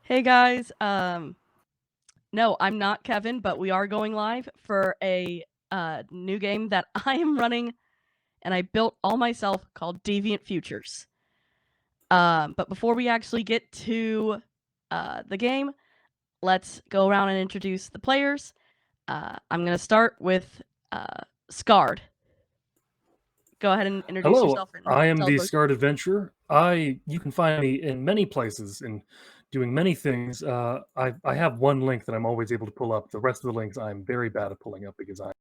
Hey guys, no, I'm not Kevin, but we are going live for a new game that I am running, and I built all myself called Deviant Futures. But before we actually get to the game, let's go around and introduce the players. I'm gonna start with Scarred. Go ahead and introduce Hello, yourself and I am tell us the what. Scarred Adventurer. You can find me in many places and doing many things. I have one link that I'm always able to pull up. The rest of the links I'm very bad at pulling up because I'm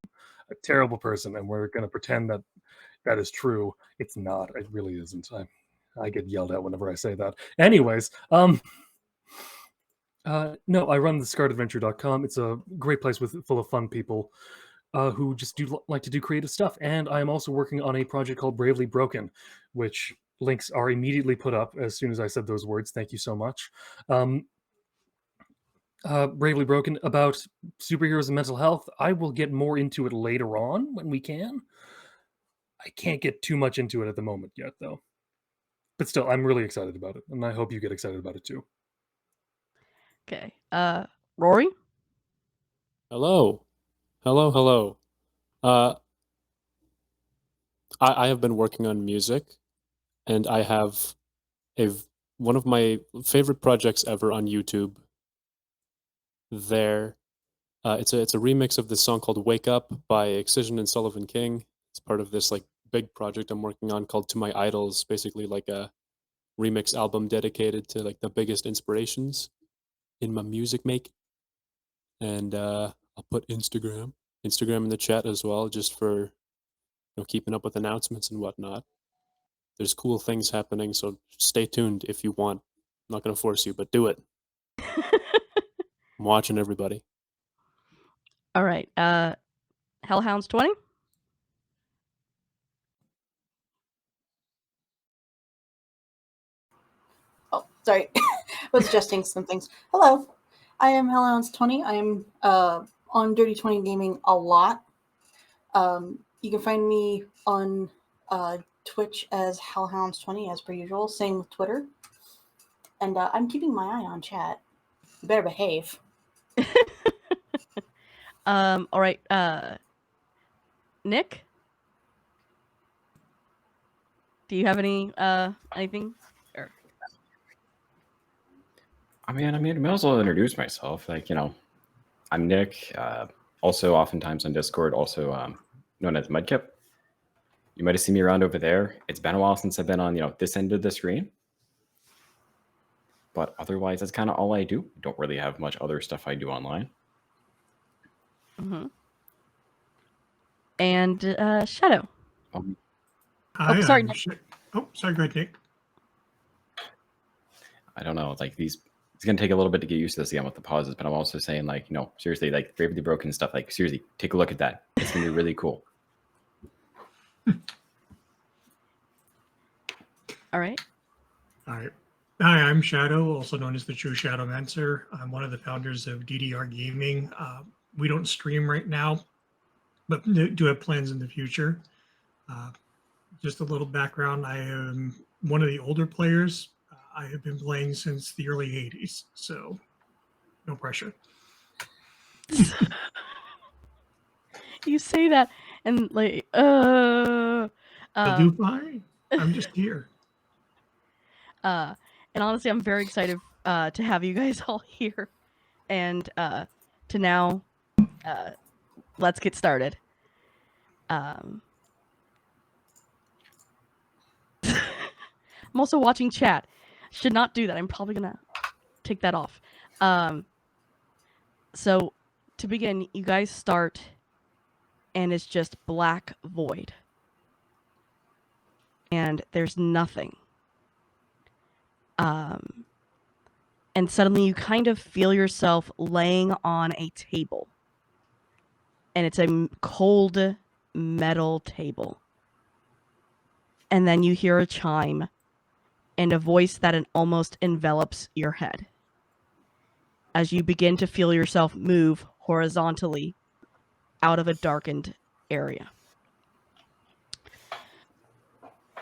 a terrible person, and we're going to pretend that that is true. It's not. It really isn't. I get yelled at whenever I say that. Anyways, no, I run the scarredadventure.com. It's a great place full of fun people who just like to do creative stuff. And I am also working on a project called Bravely Broken, which links are immediately put up as soon as I said those words. Thank you so much. Bravely Broken about superheroes and mental health. I will get more into it later on when we can. I can't get too much into it at the moment yet, though. But still, I'm really excited about it, and I hope you get excited about it too. Okay, Rory. Hello. Hello. Uh, I have been working on music, and I have one of my favorite projects ever on YouTube. There, it's a remix of this song called "Wake Up" by Excision and Sullivan King. It's part of this like big project I'm working on called "To My Idols," basically like a remix album dedicated to like the biggest inspirations in my music make. And I'll put Instagram in the chat as well, just for keeping up with announcements and whatnot. There's cool things happening, so stay tuned if you want. I'm not going to force you, but do it. I'm watching everybody. All right, Hellhounds 20. Oh, sorry. Was adjusting some things. Hello, I am Hellhounds20. I am on Dirty 20 Gaming a lot. You can find me on Twitch as Hellhounds20 as per usual. Same with Twitter. And I'm keeping my eye on chat. You better behave. All right, Nick. Do you have anything? Or... I may as well introduce myself. I'm Nick. Also, oftentimes on Discord, also known as Mudkip. You might have seen me around over there. It's been a while since I've been on, this end of the screen. But otherwise, that's kind of all I do. Don't really have much other stuff I do online. Mm-hmm. And Shadow. Hi, sorry. Sorry, go ahead, Nick. I don't know. It's going to take a little bit to get used to this again with the pauses, but I'm also saying, seriously, Bravely Broken stuff, seriously, take a look at that. It's going to be really cool. All right. Hi, I'm Shadow, also known as the True Shadowmancer. I'm one of the founders of DDR Gaming. We don't stream right now, but do have plans in the future. Just a little background, I am one of the older players. I have been playing since the early 80s, so no pressure. You say that and You'll do fine. I'm just here. And honestly, I'm very excited to have you guys all here, and to now, let's get started. I'm also watching chat. Should not do that. I'm probably gonna take that off. So to begin, you guys start, and it's just black void, and there's nothing. And suddenly you kind of feel yourself laying on a table. And it's a cold metal table. And then you hear a chime and a voice that almost envelops your head as you begin to feel yourself move horizontally out of a darkened area.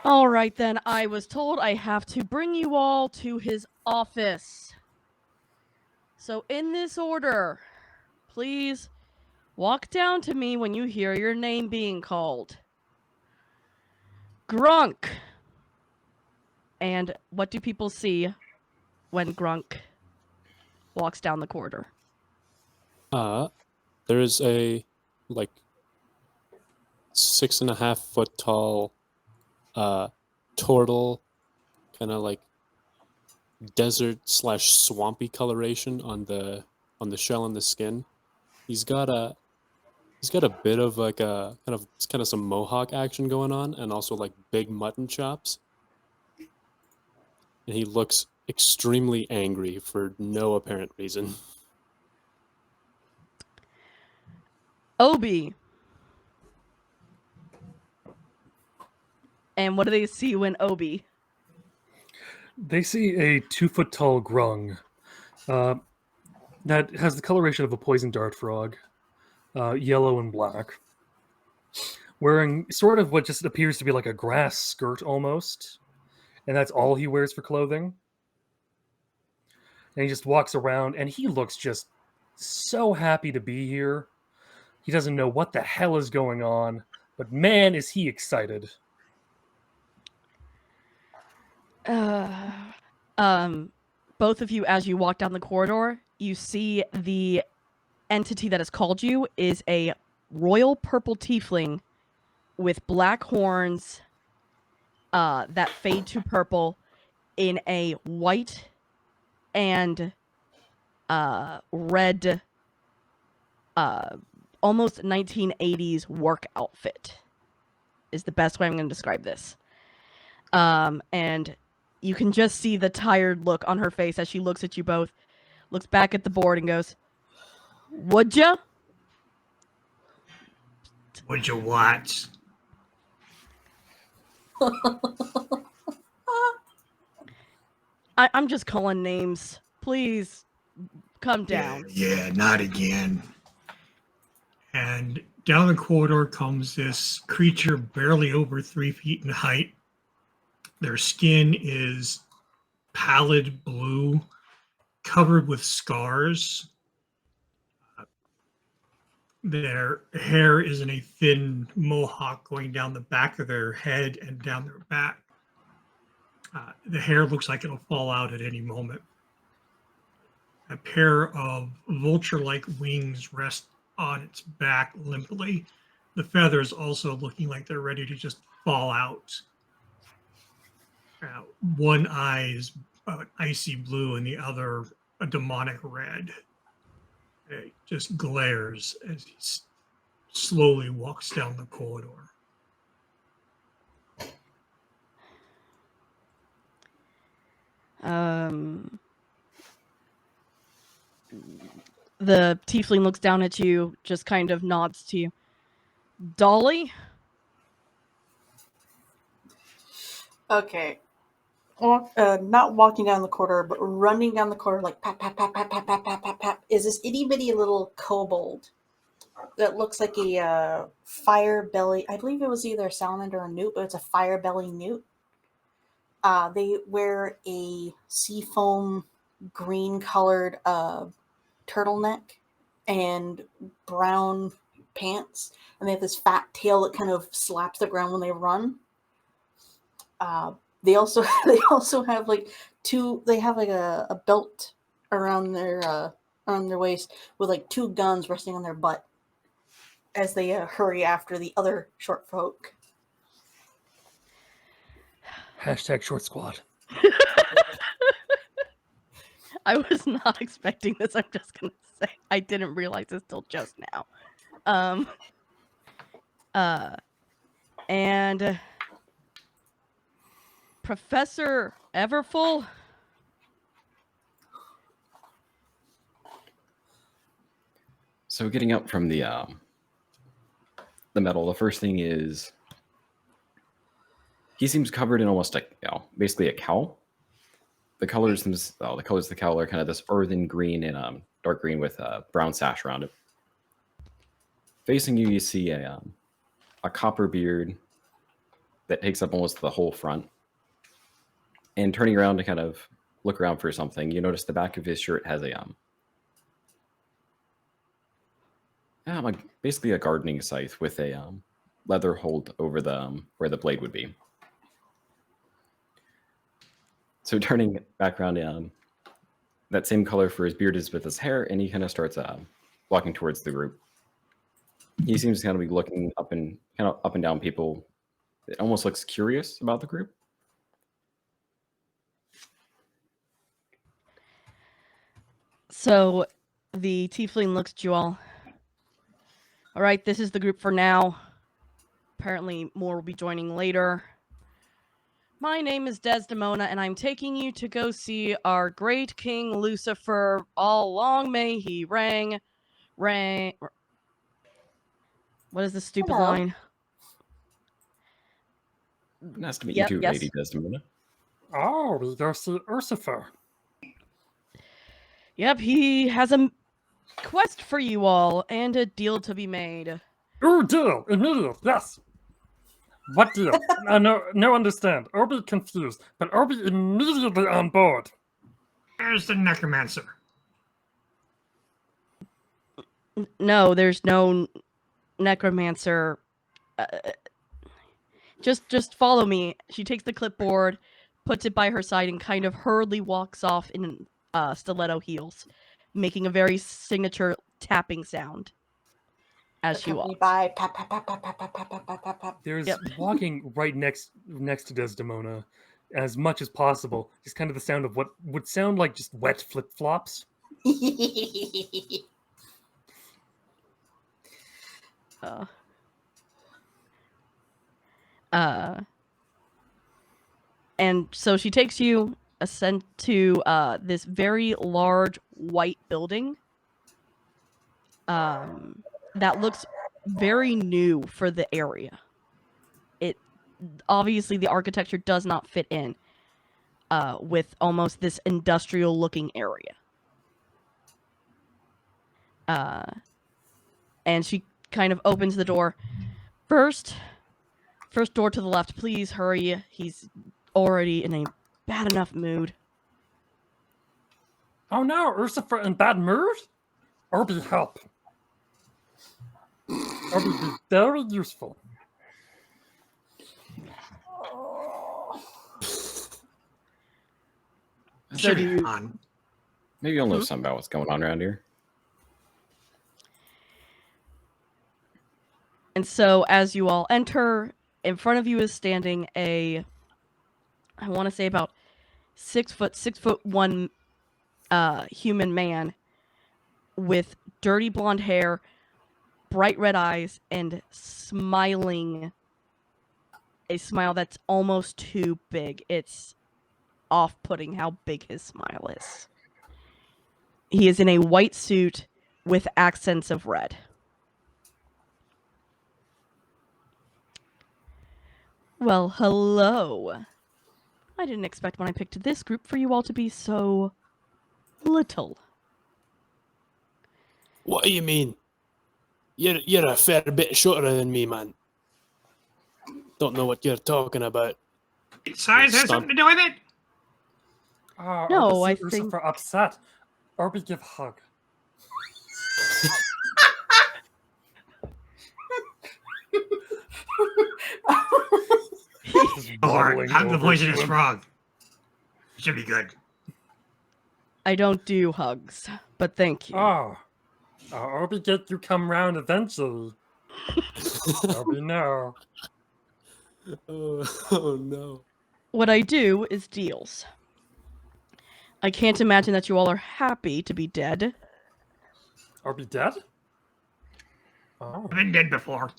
All right, then. I was told I have to bring you all to his office. So in this order, please walk down to me when you hear your name being called. Grunk. And what do people see when Grunk walks down the corridor? There is a like 6.5 foot tall turtle, kind of like desert / swampy coloration on the shell and the skin. He's got a bit of like a kind of some mohawk action going on, and also like big mutton chops. And he looks extremely angry for no apparent reason. Obi. And what do they see when Obi? They see a 2-foot tall grung that has the coloration of a poison dart frog, yellow and black, wearing sort of what just appears to be like a grass skirt almost, and that's all he wears for clothing. And he just walks around, and he looks just so happy to be here. He doesn't know what the hell is going on, but man, is he excited. Both of you, as you walk down the corridor, you see the entity that has called you is a royal purple tiefling with black horns that fade to purple in a white and red almost 1980s work outfit is the best way I'm going to describe this. And you can just see the tired look on her face as she looks at you both, looks back at the board and goes, "Would ya?" Would you what? I'm just calling names. Please, come down. Yeah, not again. And down the corridor comes this creature barely over 3 feet in height. Their skin is pallid blue, covered with scars. Their hair is in a thin mohawk going down the back of their head and down their back. The hair looks like it'll fall out at any moment. A pair of vulture-like wings rest on its back limply. The feathers also looking like they're ready to just fall out. One eye is icy blue and the other a demonic red. It just glares as he slowly walks down the corridor. The tiefling looks down at you, just kind of nods to you. Dolly? Okay. Not walking down the corridor, but running down the corridor like pap, pap, pap, pap, pap, pap, pap, pap, pap, is this itty bitty little kobold that looks like a fire belly. I believe it was either a salamander or a newt, but it's a fire belly newt. They wear a seafoam green colored turtleneck and brown pants, and they have this fat tail that kind of slaps the ground when they run. They also have like a belt around their waist with like two guns resting on their butt as they hurry after the other short folk. Hashtag short squad. I was not expecting this. I'm just gonna say I didn't realize this till just now. And Professor Everfull. So getting up from the metal, the first thing is he seems covered in almost like basically a cowl. The colors of the cowl are kind of this earthen green and dark green with a brown sash around it. Facing you, you see a copper beard that takes up almost the whole front. And turning around to kind of look around for something, you notice the back of his shirt has a Like basically a gardening scythe with a leather hold over the where the blade would be. So turning back around, that same color for his beard is with his hair, and he kind of starts walking towards the group. He seems to kind of be looking up and down people. It almost looks curious about the group. So the tiefling looks at you all. All right, this is the group for now. Apparently more will be joining later. My name is Desdemona, and I'm taking you to go see our great King Lucifer. All long may he reign. What is this stupid Hello. line? Nice to meet Yep, you too, yes. Lady Desdemona. Oh, we go see Lucifer. Yep, he has a quest for you all and a deal to be made. Oh, deal, immediate, yes. What deal? No understand. Or be confused, but or be immediately on board. There's the necromancer. No, there's no necromancer. Just follow me. She takes the clipboard, puts it by her side, and kind of hurriedly walks off in stiletto heels, making a very signature tapping sound as she Accompanied walks. by pap, pap, pap, pap, pap, pap, pap, pap, pap, pap, pap. There's Yep. walking right next to Desdemona as much as possible. Just kind of the sound of what would sound like just wet flip-flops. And so she takes you ascent to this very large white building that looks very new for the area. It obviously the architecture does not fit in with almost this industrial looking area. And she kind of opens the door. First door to the left, please hurry. He's already in a bad enough mood. Oh no, Lucifer in bad mood? Or be help. Or be very useful. Should you? On. Maybe you'll know something about what's going on around here. And so as you all enter, in front of you is standing I want to say about 6'1" human man with dirty blonde hair, bright red eyes, and smiling a smile that's almost too big. It's off-putting how big his smile is. He is in a white suit with accents of red. Well, hello. I didn't expect when I picked this group for you all to be so little. What do you mean? You're a fair bit shorter than me, man. Don't know what you're talking about. Size has Stop. something to do with it? No, I Lucifer think- upset. Or be give hug. Just Or waddling I'm the over poisonous to him. frog. Should be good. I don't do hugs, but thank you. Oh. Obi get you come round eventually. Obi no. Oh no. What I do is deals. I can't imagine that you all are happy to be dead. Obi dead? Oh. I've been dead before.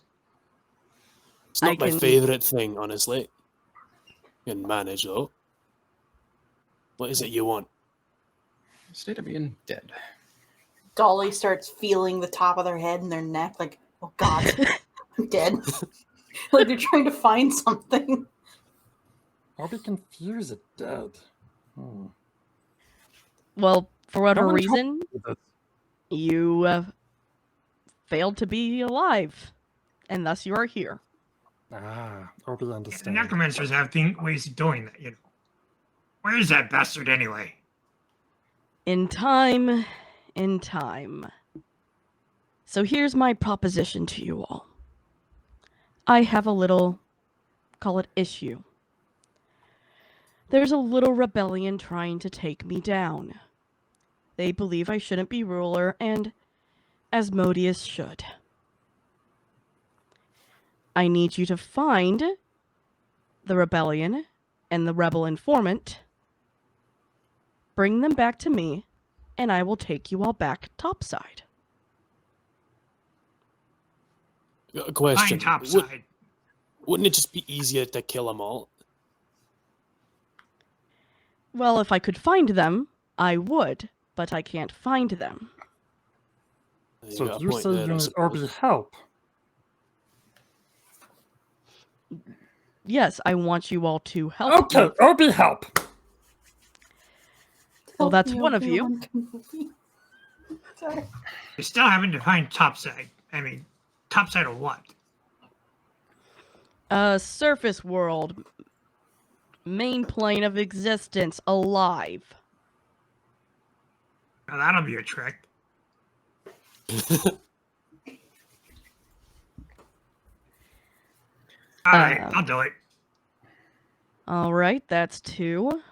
It's not I my can- favourite thing, honestly. You can manage though. What is it you want? State of being dead. Dolly starts feeling the top of their head and their neck, like, oh god, I'm dead. Like they're trying to find something. Obi confused dead. Well, for whatever How many times reason, with this? you failed to be alive, and thus you are here. Obi The understand. necromancers have ways of doing that, you know. Where is that bastard anyway? In time. So here's my proposition to you all. I have a little, call it issue. There's a little rebellion trying to take me down. They believe I shouldn't be ruler, and Asmodeus should. I need you to find the rebellion and the rebel informant, bring them back to me, and I will take you all back topside. A question. Fine topside. Wouldn't it just be easier to kill them all? Well, if I could find them, I would, but I can't find them. You So got a you're point saying there, you I need Arby's suppose. help? Yes, I want you all to help Okay, me. Arby help. Well, Help that's me, one of Obi-Wan you. Kenobi. Sorry. You still haven't defined topside. I mean, topside of what? Surface world. Main plane of existence. Alive. Now, that'll be a trick. All right, I'll do it. Alright, that's 2.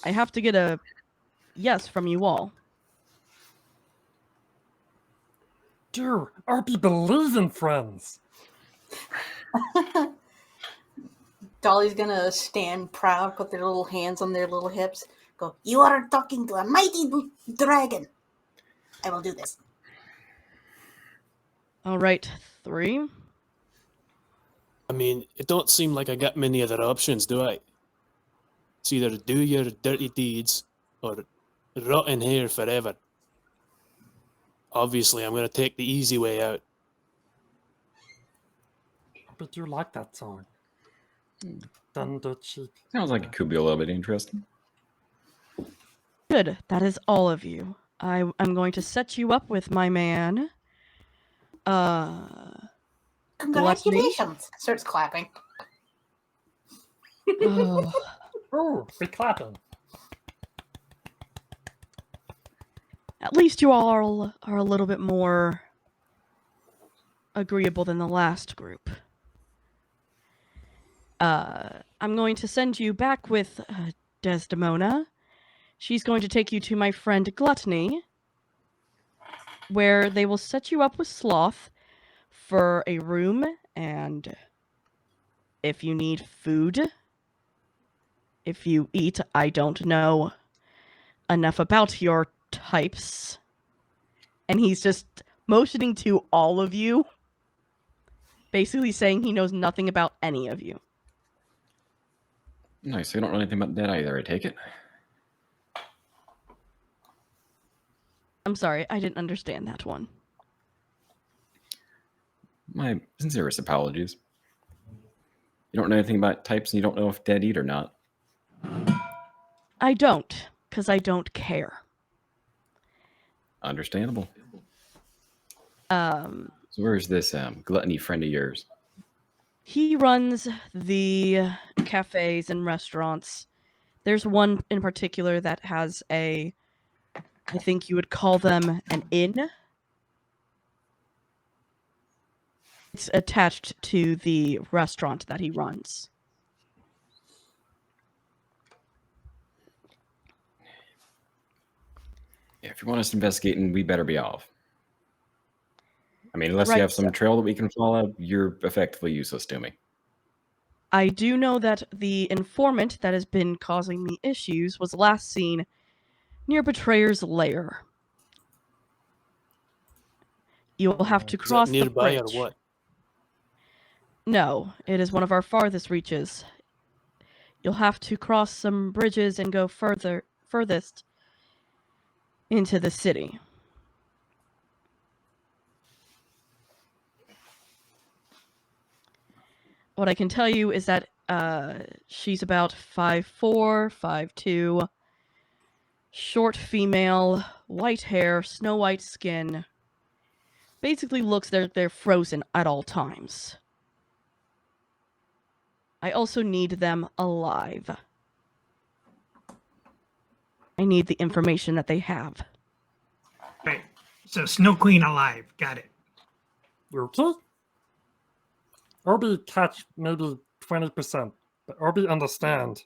I have to get a yes from you all. Dude, Arby believes in friends. Dolly's gonna stand proud, put their little hands on their little hips, go, "You are talking to a mighty dragon. I will do this." Alright, 3. I mean, it don't seem like I got many other options, do I? It's either do your dirty deeds or rot in here forever. Obviously, I'm going to take the easy way out. But you like that song. Thunder cheek. Sounds like it could be a little bit interesting. Good, that is all of you. I'm going to set you up with my man. Congratulations! Starts clapping. Oh, Oh, be clapping. at least you all are a little bit more agreeable than the last group. I'm going to send you back with Desdemona. She's going to take you to my friend Gluttony, where they will set you up with Sloth for a room, and if you need food, if you eat, I don't know enough about your types. And he's just motioning to all of you, basically saying he knows nothing about any of you. Nice. So you don't know anything about that either, I take it? I'm sorry, I didn't understand that one. My sincerest apologies. You don't know anything about types and you don't know if dead eat or not. I don't, because I don't care. Understandable. So where's this gluttony friend of yours? he runs the cafes and restaurants. There's one in particular that has I think you would call them an inn. It's attached to the restaurant that he runs. Yeah, if you want us investigating, we better be off. I mean, unless Right, you have some so- trail that we can follow, you're effectively useless to me. I do know that the informant that has been causing me issues was last seen near Betrayer's lair. You'll have to Is that cross the nearby or bridge. what? No, it is one of our farthest reaches. You'll have to cross some bridges and go furthest into the city. What I can tell you is that she's about 5'4", 5'2", short female, white hair, snow white skin. Basically looks they're frozen at all times. I also need them alive. I need the information that they have. Right. So Snow Queen alive. Got it. Okay. Orby catch maybe 20%, but Orby understand.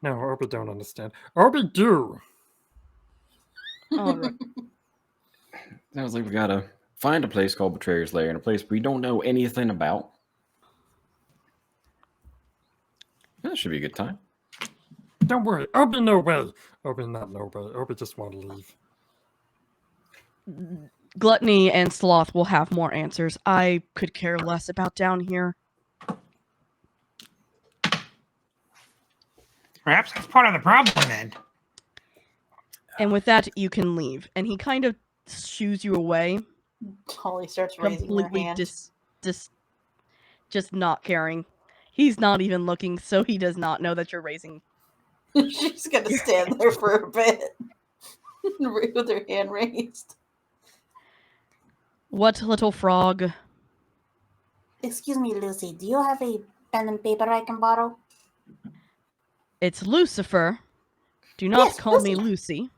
No, Orby don't understand. Orby do. All right. Sounds like we gotta find a place called Betrayer's Lair in a place we don't know anything about. That should be a good time. Don't worry, Orby no way. Orby not no way. Orby just want to leave. Gluttony and Sloth will have more answers. I could care less about down here. Perhaps that's part of the problem then. And with that, you can leave. And he kind of shoos you away, Holly starts raising her completely hand. just not caring. He's not even looking, so he does not know that you're raising. She's gonna stand there for a bit with her hand raised. What little frog? Excuse me, Lucy. Do you have a pen and paper I can borrow? It's Lucifer. Do not Yes, call me Lucy.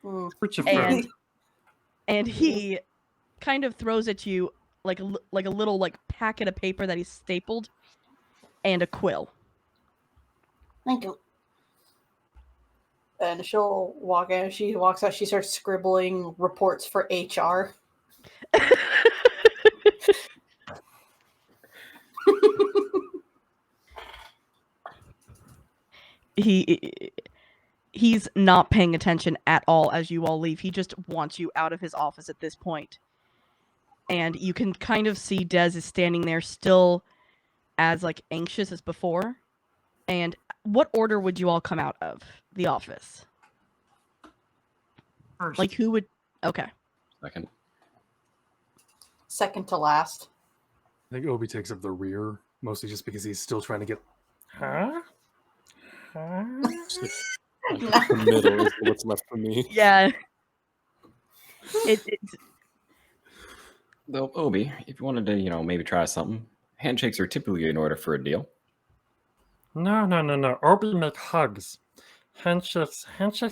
Lucy. Lucifer. And he kind of throws at you like a little packet of paper that he's stapled and a quill. Thank you. And she'll walk in. She walks out. She starts scribbling reports for HR. He's not paying attention at all as you all leave. He just wants you out of his office at this point. And you can kind of see Des is standing there still as anxious as before. And what order would you all come out of the office? First. Who would... Okay. Second to last. I think Obi takes up the rear, mostly just because he's still trying to get... Huh? Huh? The middle is what's left for me. Yeah. Though, Obi, if you wanted to, maybe try something, handshakes are typically in order for a deal. No. Obi make hugs. Handshakes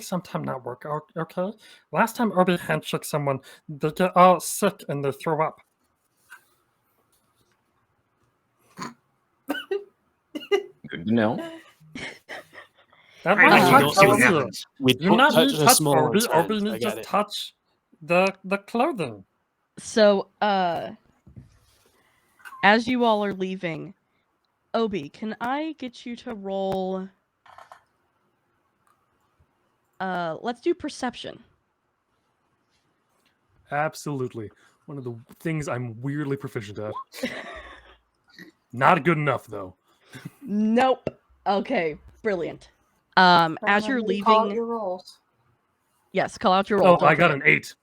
sometimes not work, okay? Last time Obi handshakes someone, they get all sick and they throw up. Good to know. That I might like hurt you don't see what easier. happens. We You don't not touch need the touch small Obi. one's Obi hands. I need got just it. touch the clothing. So, as you all are leaving, Obi, can I get you to roll... let's do perception. Absolutely. One of the things I'm weirdly proficient at. Not good enough, though. Nope. Okay, brilliant. As you're Remember to call out leaving... your rolls. Yes, call out your roll. Oh, don't I got forget. an 8.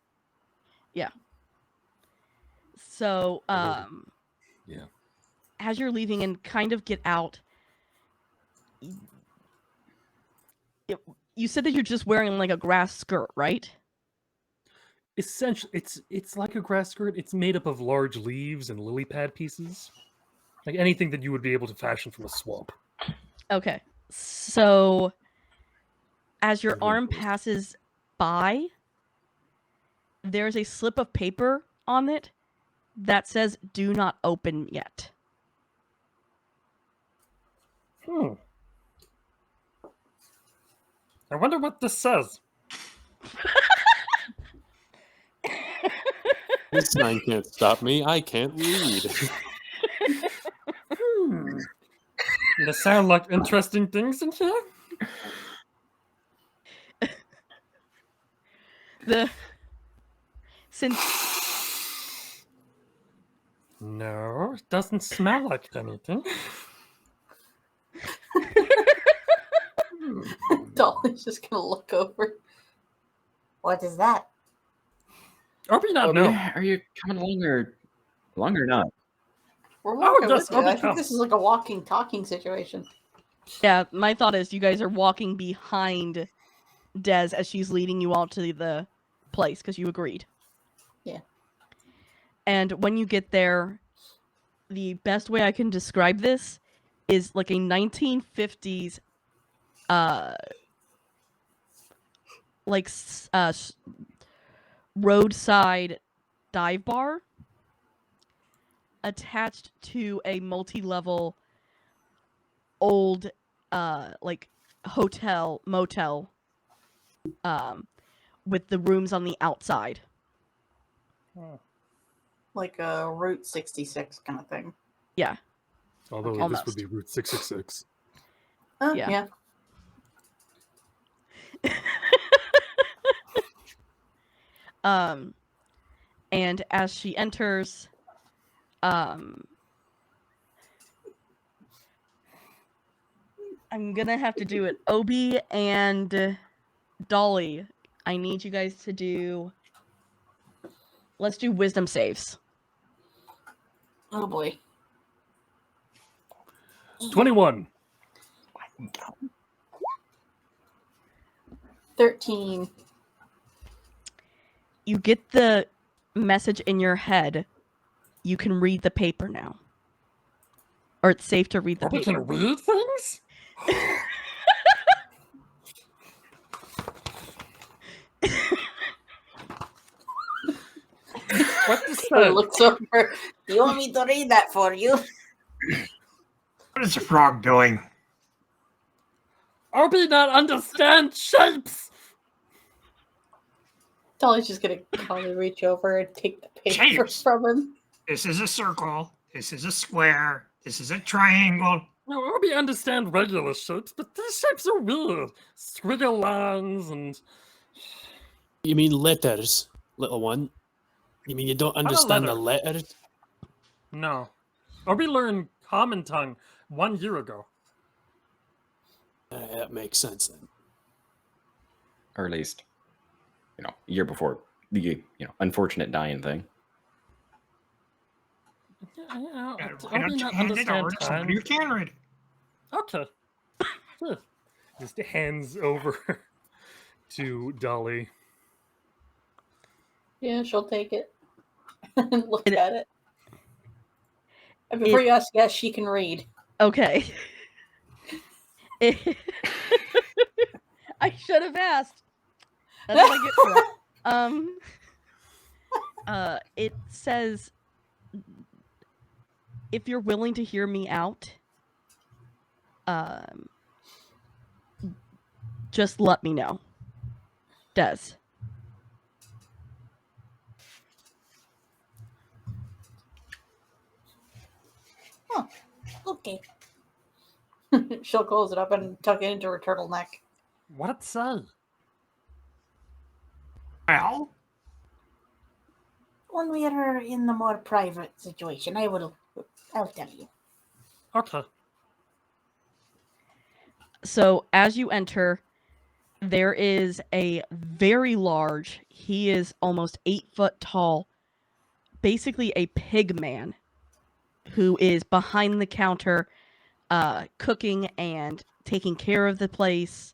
So, Yeah. as you're leaving and kind of get out, you said that you're just wearing a grass skirt, right? Essentially, it's like a grass skirt. It's made up of large leaves and lily pad pieces. Like anything that you would be able to fashion from a swamp. Okay. So, as your Very arm close. passes by, there's a slip of paper on it that says, "Do not open yet." I wonder what this says. This sign can't stop me. I can't read. They sound like interesting things in here. Since No, it doesn't smell like anything. Dolly's just gonna look over. What is that? Obi not Obi, know. are you coming along or not? We're walking yes, with you. Obi, I think come. this is like a walking, talking situation. yeah, my thought is you guys are walking behind Des as she's leading you all to the place because you agreed. Yeah. And when you get there, the best way I can describe this is like a 1950s roadside dive bar attached to a multi-level old like hotel motel with the rooms on the outside. Like a Route 66 kind of thing. Yeah. Although Okay. this Almost. would be Route 666. Yeah. Yeah. And as she enters, I'm gonna have to do it. Obi and Dolly, I need you guys to do. Let's do wisdom saves. Oh boy. 21. 13. You get the message in your head. You can read the paper now. Or it's safe to read the We paper. can read things? What this Or said? looks over. You want me to read that for you? What is the frog doing? Obi not understand shapes. Dolly's just gonna calmly reach over and take the paper Shapes. from him. This is a circle. This is a square. This is a triangle. No, Obi understand regular shapes, but these shapes are weird. Squiggle lines and You mean letters, little one? You mean you don't understand the letter. letters? no. Obi learned Common Tongue 1 year ago. That makes sense then. Or at least, a year before the unfortunate dying thing. Why don't you hand it over to somebody who can read it? Okay. Sure. Just hands over to Dolly. Yeah, she'll take it and look at it. And before you ask, yes, she can read. Okay. I should have asked. That's what I get for that. It says, if you're willing to hear me out, just let me know. Des. Okay. She'll close it up and tuck it into her turtleneck. What it say? Well, When we are in the more private situation, I'll tell you. Okay. So as you enter, there is a very large, he is almost 8 foot tall, basically a pig man who is behind the counter, cooking and taking care of the place.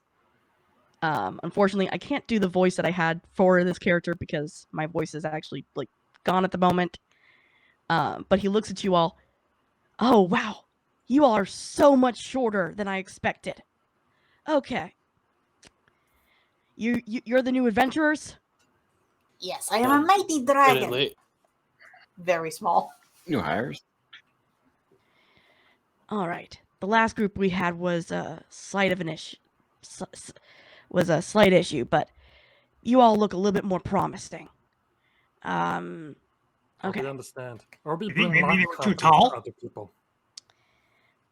Unfortunately, I can't do the voice that I had for this character because my voice is actually gone at the moment. But he looks at you all. Oh wow, you all are so much shorter than I expected. Okay, you're the new adventurers. Yes, I am a mighty dragon. Late. Very small. New hires. All right. The last group we had was a slight issue, but you all look a little bit more promising. Okay. Okay. I understand. Obi You think bring maybe they lock were too content to tall? other people.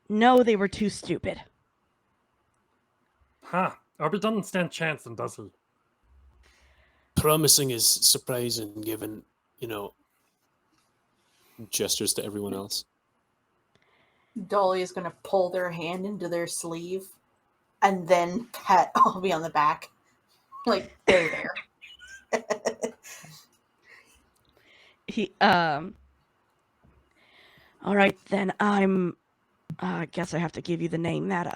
No, they were too stupid. Huh. Obi doesn't stand chance, then, does he? Promising is surprising given, gestures to everyone else. Dolly is going to pull their hand into their sleeve and then pat Obi on the back. Like, there. All right, then I guess I have to give you the name that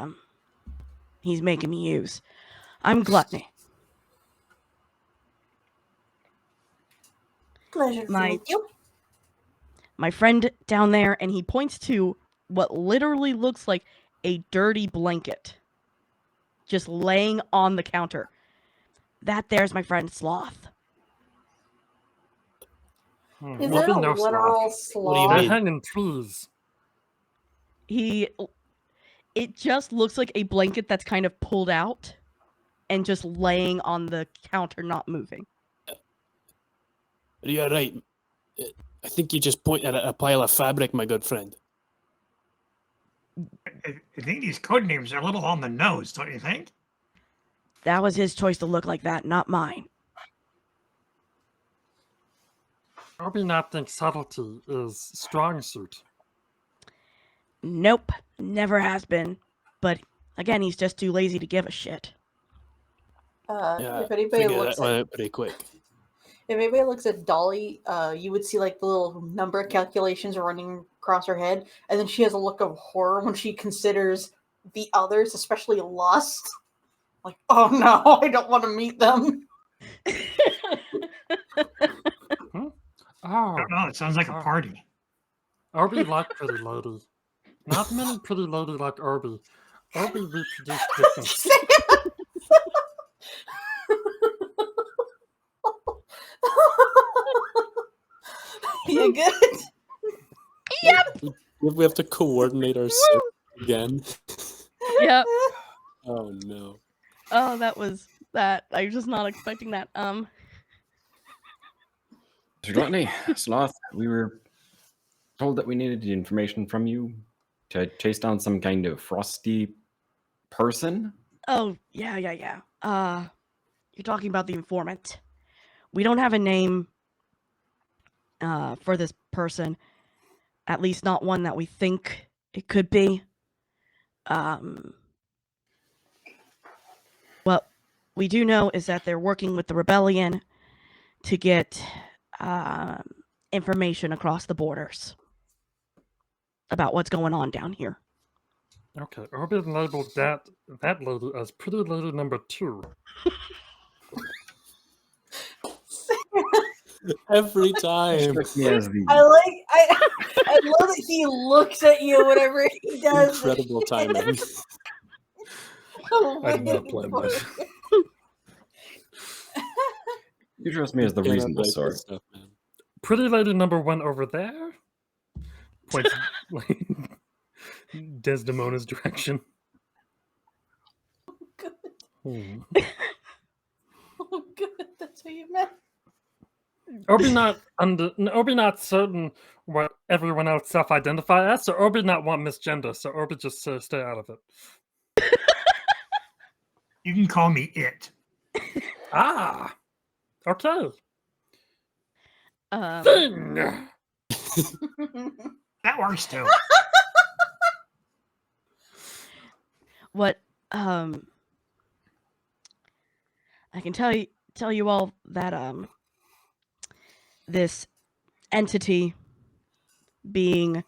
he's making me use. I'm Gluttony. Pleasure to My- meet you. My friend down there, and he points to what literally looks like a dirty blanket just laying on the counter. That there's my friend Sloth. Is What it do a you know, literal sloth? What do you sloth? They're mean? hanging trees. It just looks like a blanket that's kind of pulled out and just laying on the counter, not moving. You're right. I think you just point at a pile of fabric, my good friend. I think these code names are a little on the nose, don't you think? That was his choice to look like that, not mine. Obi not thinks subtlety is strong suit. Nope, never has been. But again, he's just too lazy to give a shit. Yeah, If anybody figure looks that one at out pretty quick. if anybody looks at Dolly, you would see like the little number calculations running across her head, and then she has a look of horror when she considers the others, especially Lust. Like, oh no, I don't want to meet them. I don't know. It sounds like a Oh. party. Obi like pretty lady. Not many pretty lady like Obi. Obi reproduce different. You good? We have to coordinate our search again. Yep. Oh no. Oh, that was that. I was just not expecting that. Mr. Gluttony, Sloth, we were told that we needed the information from you to chase down some kind of frosty person. Oh, yeah. You're talking about the informant. We don't have a name for this person. At least not one that we think it could be. What we do know is that they're working with the rebellion to get information across the borders about what's going on down here. Okay, Obi labeled that lady as pretty lady number 2. Every time. Struck me as the I love that he looks at you whenever he does. Incredible timing. Oh, I did not wait plan for that. it. you trust me as the Cannot reasonable write this sort. stuff, man. Pretty lady number 1 over there. Points like Desdemona's direction. Good. Hmm. Oh, good. That's what you meant. Obi not certain what everyone else self-identify as, so Obi not want misgender, so Obi just stay out of it. You can call me it. Ah, okay. Thing. That works too. What I can tell you all that this entity being,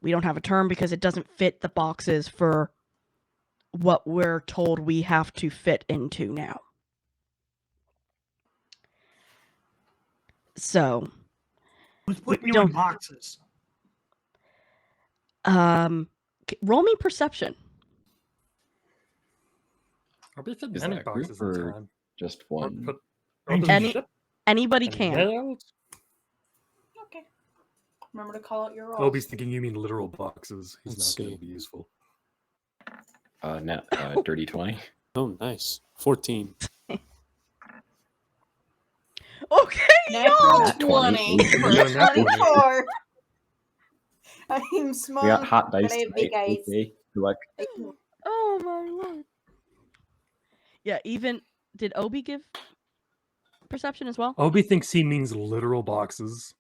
we don't have a term because it doesn't fit the boxes for what we're told we have to fit into now. So Who's putting you Don't- in boxes? roll me perception. Obi fit Is many that a group boxes at a or time. just Or one? put Any- Obi's ship Anybody and can. nailed. Okay. Remember to call out your rolls. Obi's thinking you mean literal boxes. He's Let's not going see. to be useful. Dirty 20. Oh, nice. 14. Okay, Nat not 20 20. for You're nat 20. 24. I'm small. We got hot dice but I have big tonight. eyes. Okay. Good luck. Oh my lord. Yeah, even did Obi give perception as well? Obi thinks he means literal boxes.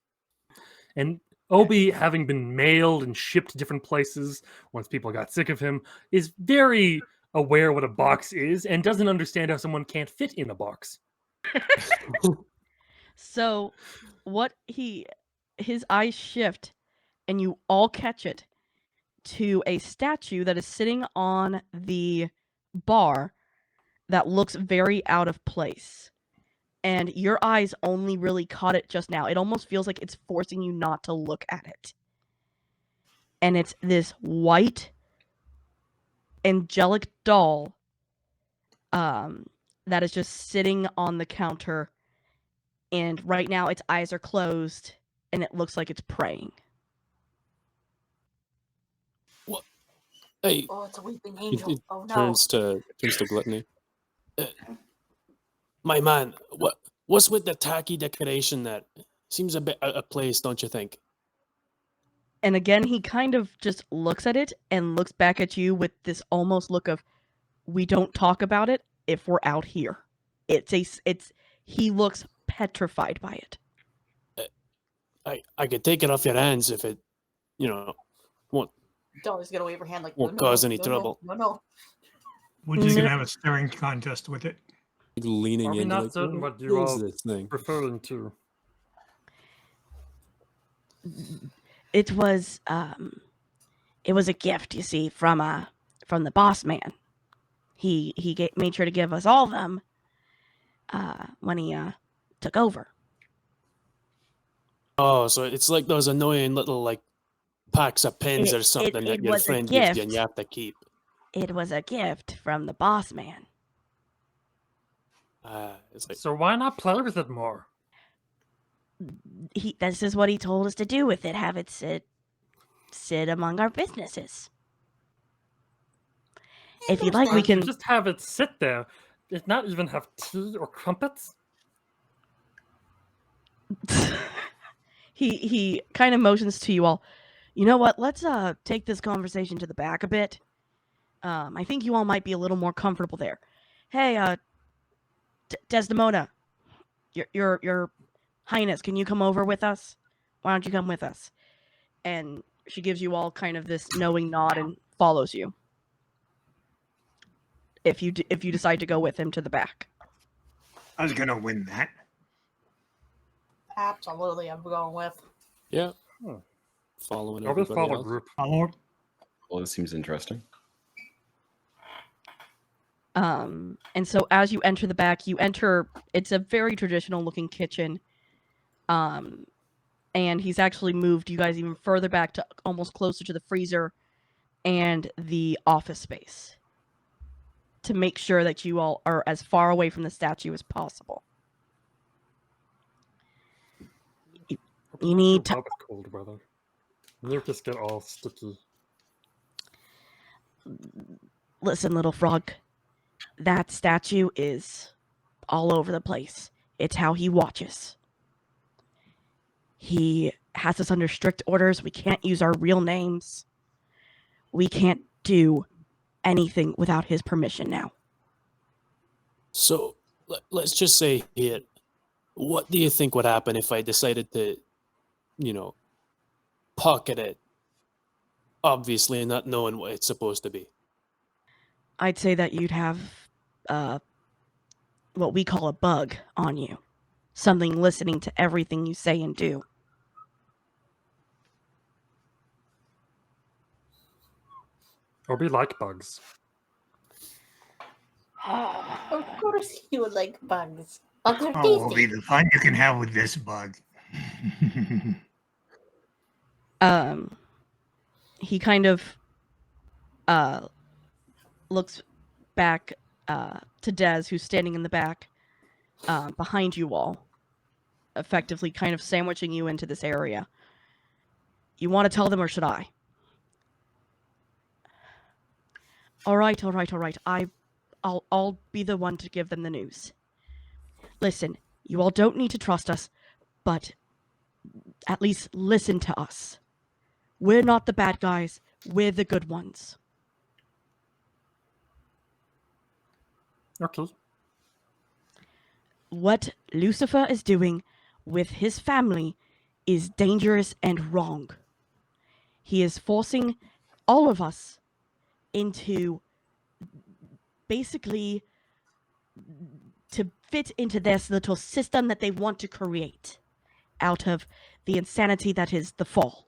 And Obi, having been mailed and shipped to different places once people got sick of him, is very aware what a box is and doesn't understand how someone can't fit in a box. So what his eyes shift and you all catch it to a statue that is sitting on the bar that looks very out of place. And your eyes only really caught it just now. It almost feels like it's forcing you not to look at it. And it's this white angelic doll that is just sitting on the counter. And right now its eyes are closed and it looks like it's praying. Hey, Oh, it's a weeping He angel. Oh no. turns to Gluttony. my man, what's with the tacky decoration there? Seems a bit out of place, don't you think? And again, he kind of just looks at it and looks back at you with this almost look of, we don't talk about it if we're out here. He looks petrified by it. I could take it off your hands if it, won't Dolly's gonna wave her hand like, Won't no, cause no, any no, trouble. No, no. We're just No. gonna have a staring contest with it. Leaning Are we in, not like, certain what you is all this thing? referring to? It was a gift, you see, from the boss man. He made sure to give us all of them when he took over. Oh, so it's like those annoying little like packs of pins or something that it your was a friend gives you and gift. you have to keep. It was a gift from the boss man. It's like, So why not play with it more? This is what he told us to do with it. Have it sit among our businesses. If you'd like, we Can't you can. just have it sit there. It not even have tea or crumpets? He kind of motions to you all. You know what? Let's take this conversation to the back a bit. I think you all might be a little more comfortable there. Hey, Desdemona, your Highness, can you come over with us? Why don't you come with us? And she gives you all kind of this knowing nod and follows you. If you decide to go with him to the back. I was gonna win that. Absolutely, I'm going with. Yeah. Hmm. Following Or we everybody follow else. group. Follow. Well, this seems interesting. And so as you enter the back, it's a very traditional looking kitchen. And he's actually moved you guys even further back to almost closer to the freezer and the office space to make sure that you all are as far away from the statue as possible. You need to... With cold weather. You just get all sticky. Listen, little frog. That statue is all over the place. It's how he watches. He has us under strict orders. We can't use our real names. We can't do anything without his permission now. so let's just say here, what do you think would happen if I decided to, pocket it? Obviously, not knowing what it's supposed to be. I'd say that you'd have what we call a bug on you. Something listening to everything you say and do. Or we like bugs. Of course you would like bugs. Bugs are Oh, will tasty. be the fun you can have with this bug. He kind of looks back to Des, who's standing in the back behind you all, effectively kind of sandwiching you into this area. You want to tell them, or should I? All right. I'll be the one to give them the news. Listen, you all don't need to trust us, but at least listen to us. We're not the bad guys. We're the good ones. Okay. What Lucifer is doing with his family is dangerous and wrong. He is forcing all of us into basically to fit into this little system that they want to create out of the insanity that is the fall.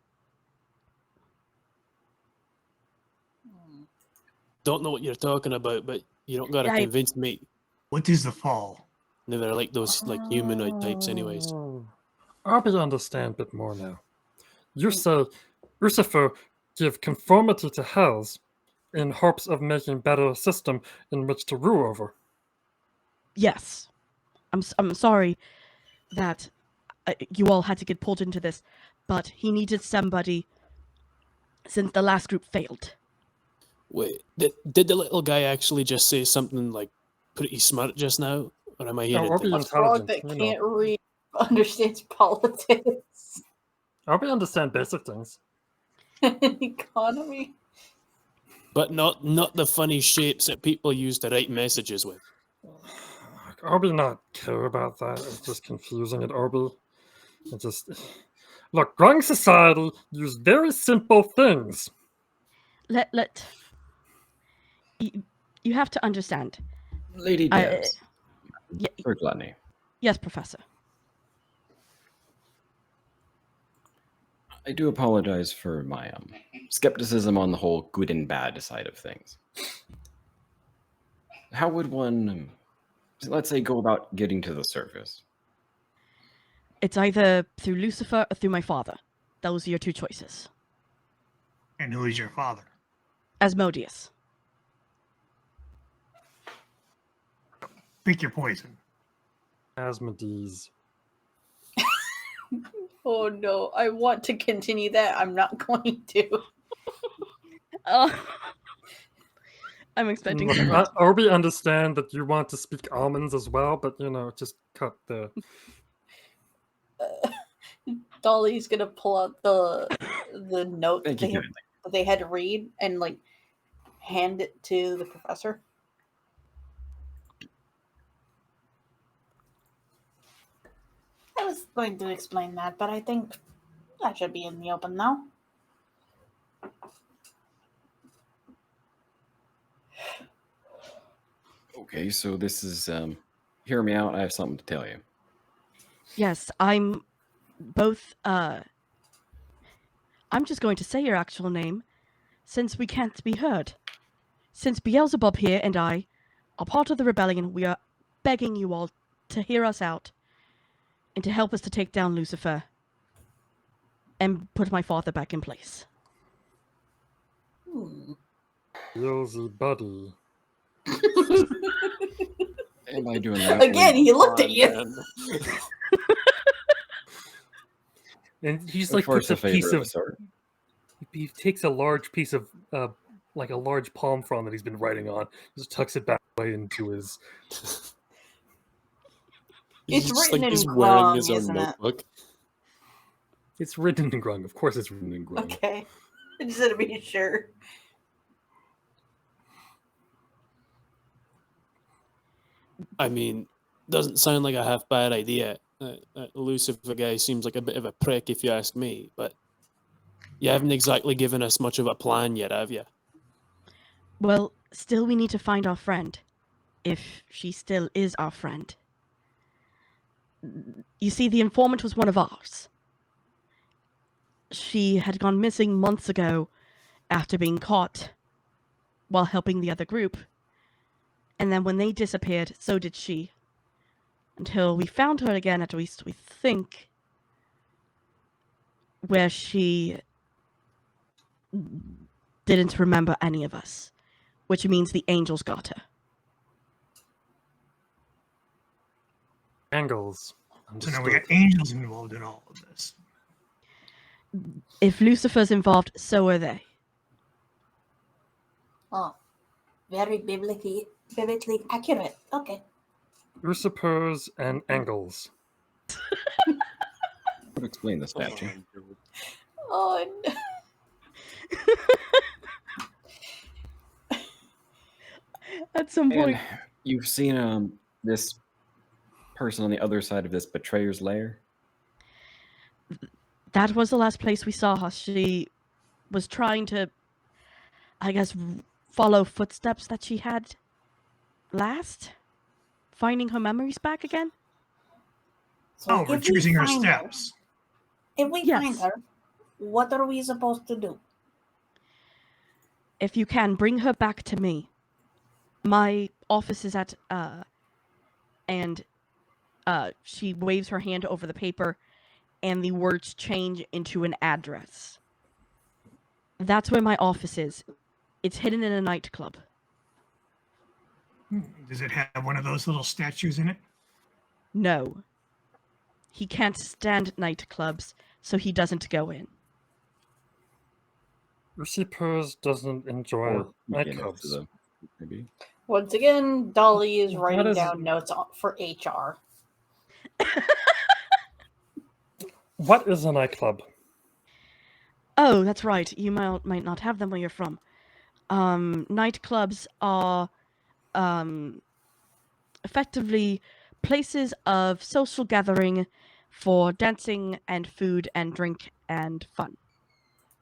Don't know what you're talking about, but you don't gotta I- convince me. What is the fall? They're like those like humanoid types, anyways. I understand a bit more now. You say Lucifer give conformity to hells in hopes of making better system in which to rule over. Yes. I'm sorry that you all had to get pulled into this, but he needed somebody since the last group failed. Wait, did the little guy actually just say something like pretty smart just now? Or am I hearing or be things? A frog intelligent, that you know. can't read understands politics Or we understand basic things. and economy. But not the funny shapes that people use to write messages with. Orby not care about that. It's just confusing at Orby. It just look, growing society use very simple things. You have to understand. Lady Devs. y- For gluttony. Yes, Professor. I do apologize for my skepticism on the whole good and bad side of things. How would one, let's say, go about getting to the surface? It's either through Lucifer or through my father. Those are your two choices. And who is your father? Asmodeus. Pick your poison. Asmodees. Oh no, I want to continue that. I'm not going to. I'm expecting Look, someone. Orby understand that you want to speak almonds as well, but just cut the. Dolly's gonna pull out the note that Thank you, they had to read and like hand it to the professor. I was going to explain that, but I think that should be in the open now. Okay, so this is, hear me out. I have something to tell you. Yes, I'm both, I'm just going to say your actual name, since we can't be heard. Since Beelzebub here and I are part of the rebellion, we are begging you all to hear us out and to help us to take down Lucifer and put my father back in place. Beelzebuddy. Am I doing that? Again, he looked at you. Man. And he's A like force puts a of piece favor of. of sort. He takes a large piece of, like a large palm frond that he's been writing on, just tucks it back away into his. It's just written in he's wearing Grung, his own isn't it? notebook. It's written in Grung. Of course, it's written in Grung. Okay. I just had to be sure. I mean, doesn't sound like a half bad idea. Lucifer guy seems like a bit of a prick, if you ask me. But you haven't exactly given us much of a plan yet, have you? Well, still we need to find our friend, if she still is our friend. You see, the informant was one of ours. She had gone missing months ago after being caught while helping the other group. And then when they disappeared, so did she. Until we found her again, at least we think, where she didn't remember any of us, which means the angels got her. Angles. So now we got angels involved in all of this. If Lucifer's involved, so are they. Oh, very biblically accurate. Okay. Usurpers and angles. Would explain the statue. Oh, no. At some point. And you've seen this person on the other side of this betrayer's lair? That was the last place we saw her. She was trying to, I guess, follow footsteps that she had last. Finding her memories back again. So Oh, we're if we choosing our find her- steps. If we Yes. find her, what are we supposed to do? If you can, bring her back to me. My office is at, and she waves her hand over the paper, and the words change into an address. That's where my office is. It's hidden in a nightclub. Does it have one of those little statues in it? No. he can't stand nightclubs, so he doesn't go in. Usipers doesn't enjoy Or beginners nightclubs. to them, maybe. Once again, Dolly is That writing is- down notes for HR. What is a nightclub? Oh, that's right. You might not have them where you're from. Nightclubs are effectively places of social gathering for dancing and food and drink and fun.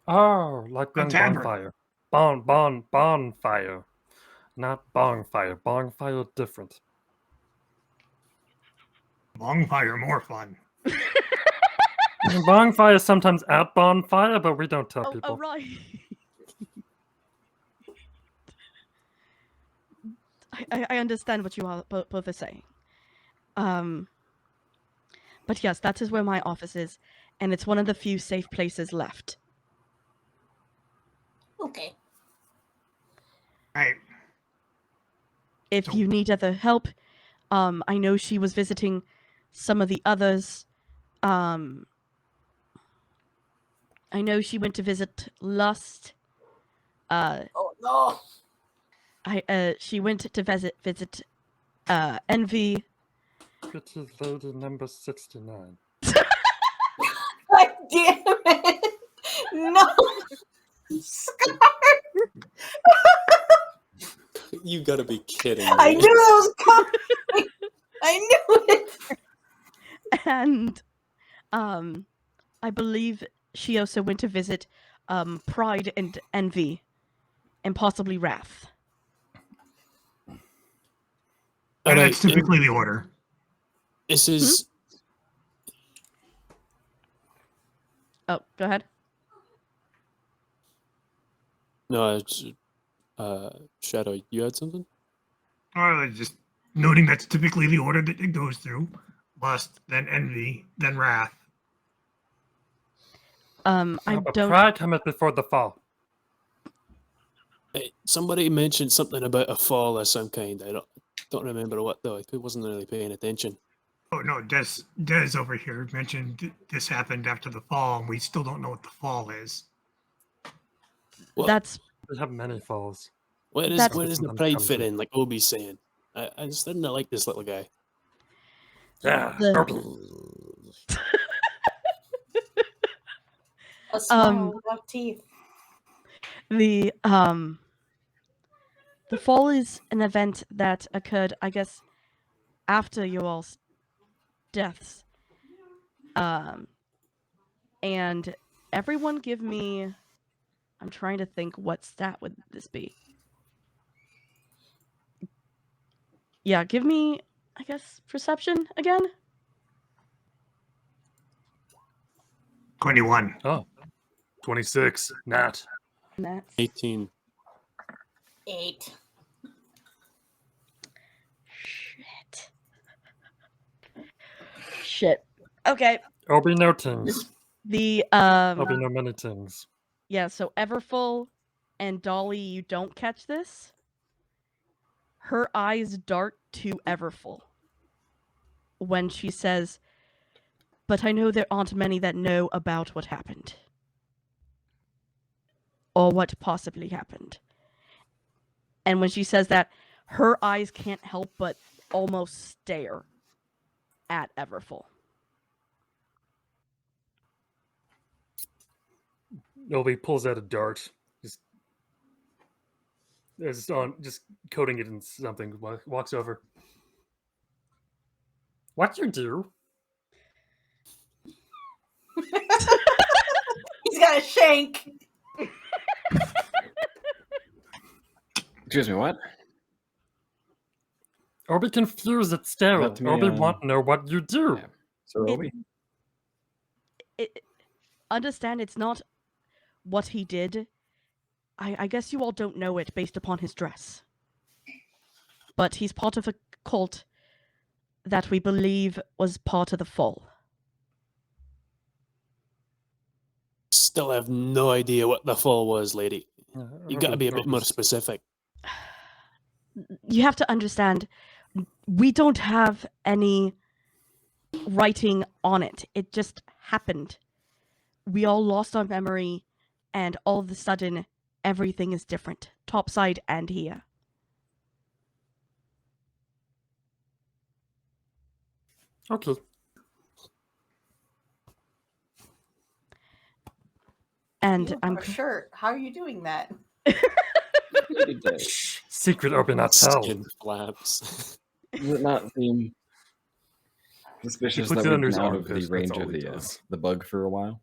Oh, like being tavern. bonfire. Bonfire. Not bonfire. Bonfire different. Bonfire, more fun. Bonfire is sometimes at bonfire, but we don't tell Oh, people. right. I understand what you all both are saying. But yes, that is where my office is, and it's one of the few safe places left. Okay. Right. If So- you need other help, I know she was visiting some of the others. I know she went to visit Lust. Oh no. She went to visit Envy. It is lady number 69. God damn it! No, Scar. You gotta be kidding me. I knew that was coming. I knew it. And I believe she also went to visit Pride and Envy, and possibly Wrath. And Alright, that's typically the order. this is Oh, go ahead. no, it's, Shadow. You had something? Just noting that's typically the order that it goes through. Lust, then envy, then wrath. I But don't. pride cometh before the fall. Somebody mentioned something about a fall of some kind. I don't remember what though. I wasn't really paying attention. Oh no, Des over here mentioned this happened after the fall, and we still don't know what the fall is. Well, That's We have many falls. where does that's- the Sometimes pride comes fit with- in? Like Obi's saying, I just didn't like this little guy. Yeah. The- A smile without teeth. the fall is an event that occurred, I guess, after your all's deaths. And everyone give me. I'm trying to think what stat would this be. Yeah, give me, I guess, perception again. 21. Oh. 26. Nat. And that's 18. 8. shit. Okay. Obi no things. The Obi no many things. yeah, so Everfull and Dolly, you don't catch this. Her eyes dart to Everfull when she says, "But I know there aren't many that know about what happened. Or what possibly happened." And when she says that, her eyes can't help but almost stare at Everfull. Obi pulls out a dart. Just coating it in something. Walks over. What you do? He's got a shank. Excuse me, what? Obi confused at staring. Let me, Obi want to know what you do. Yeah. So It- Obi? Understand it's not what he did. I guess you all don't know it based upon his dress. But he's part of a cult that we believe was part of the fall. Still have no idea what the fall was, lady. You got to be a bit more specific. You have to understand, we don't have any writing on it. It just happened. We all lost our memory, and all of a sudden, everything is different, topside and here. Okay. And You I'm are sure. How are you doing that? Secret urban tell. Skin flaps. Does it not seem He suspicious puts that it we've under been his out of armpit. the That's range all of he the does. the bug for a while?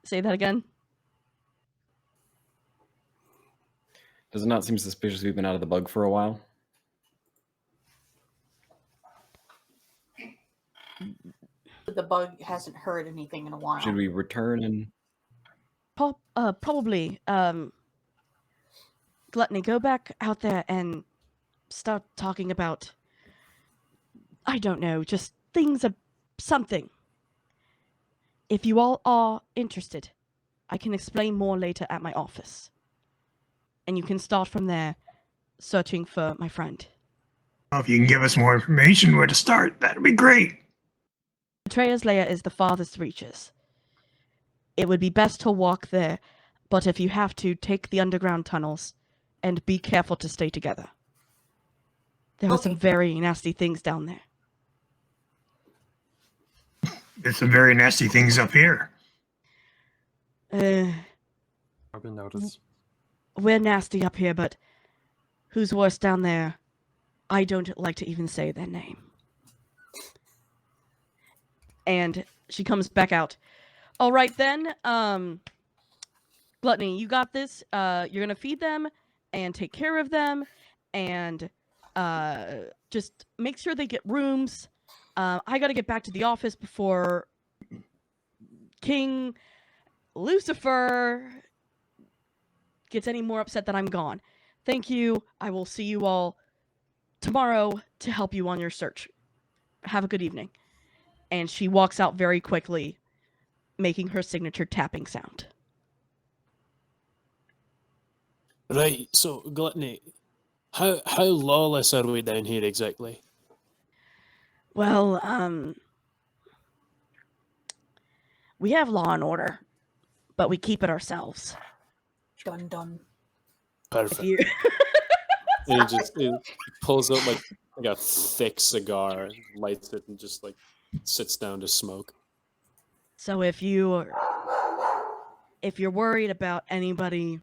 say that again. Does it not seem suspicious we've been out of the bug for a while? The bug hasn't heard anything in a while. Should we return and Probably. Gluttony, go back out there and start talking about, I don't know, just things of something. If you all are interested, I can explain more later at my office. And you can start from there, searching for my friend. Well, if you can give us more information where to start, that'd be great. Betrayer's Lair is the farthest reaches. It would be best to walk there, but if you have to, take the underground tunnels, and be careful to stay together. There are some Okay. very nasty things down there. There's some very nasty things up here. Urban notice. We're nasty up here, but who's worse down there? I don't like to even say their name. And she comes back out. All right then, Gluttony, you got this. You're gonna feed them and take care of them, and just make sure they get rooms. I gotta get back to the office before King Lucifer gets any more upset that I'm gone. Thank you. I will see you all tomorrow to help you on your search. Have a good evening. And she walks out very quickly, making her signature tapping sound. Right, so Gluttony, how lawless are we down here exactly? Well, we have law and order, but we keep it ourselves. Dun dun. If Perfect. you He pulls out like a thick cigar, lights it, and just like sits down to smoke. So if you're worried about anybody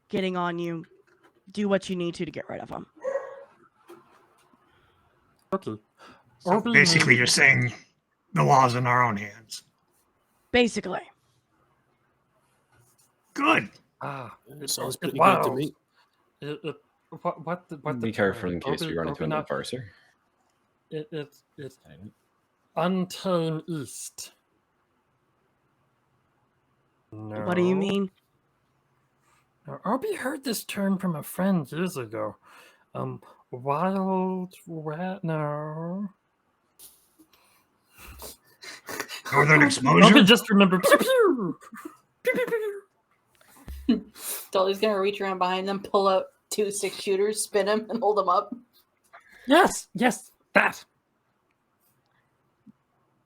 getting on you, do what you need to get rid of them. Okay. So Urban basically, is- you're saying the law's in our own hands. Basically. Good. Sounds it- pretty wow. good to me. What Be careful in case we run into another not, parser. It's Untone East. No. What do you mean? Now, Arby heard this term from a friend years ago. Wild rat. No. Northern Arby exposure. just remembered. Pew, pew. Pew, pew, pew. Dolly's gonna reach around behind them, pull out 2 6-shooters, spin them, and hold them up. Yes, that.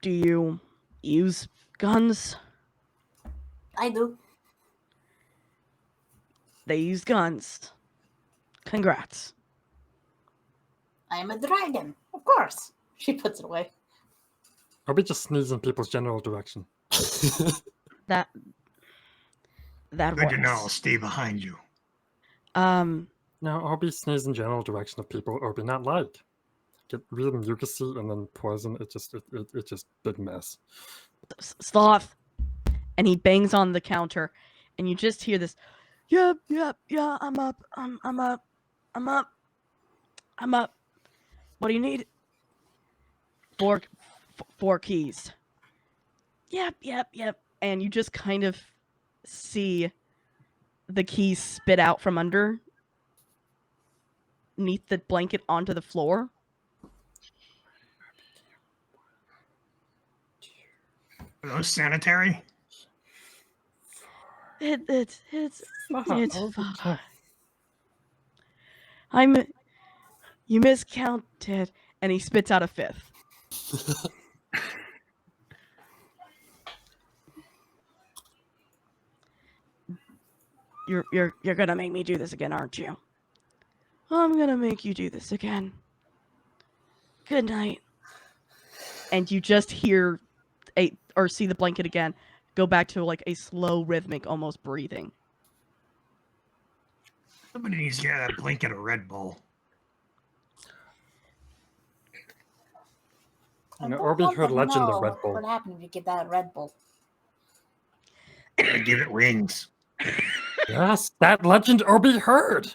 Do you use guns? I do. They use guns. Congrats. I'm a dragon, of course. She puts it away. Arby just sneezes in people's general direction. That Good works. to know. I'll stay behind you. Now, Arby sneezes in general direction of people Arby not like. Get real mucusy and then poison. It's just big mess. Sloth. And he bangs on the counter, and you just hear this, yep, I'm up. What do you need? 4 keys. Yep. And you just kind of see the keys spit out from underneath the blanket onto the floor. Are those sanitary? It's Oh, fine. You miscounted. And he spits out a fifth. You're gonna make me do this again, aren't you? I'm gonna make you do this again. Good night. And you just hear or see the blanket again go back to like a slow, rhythmic, almost breathing. Somebody needs to get that blanket a Red Bull. You know, I Orby don't heard want to legend of know Red Bull. What happened if you get that Red Bull? I give it wings. Yes, that legend Orby heard.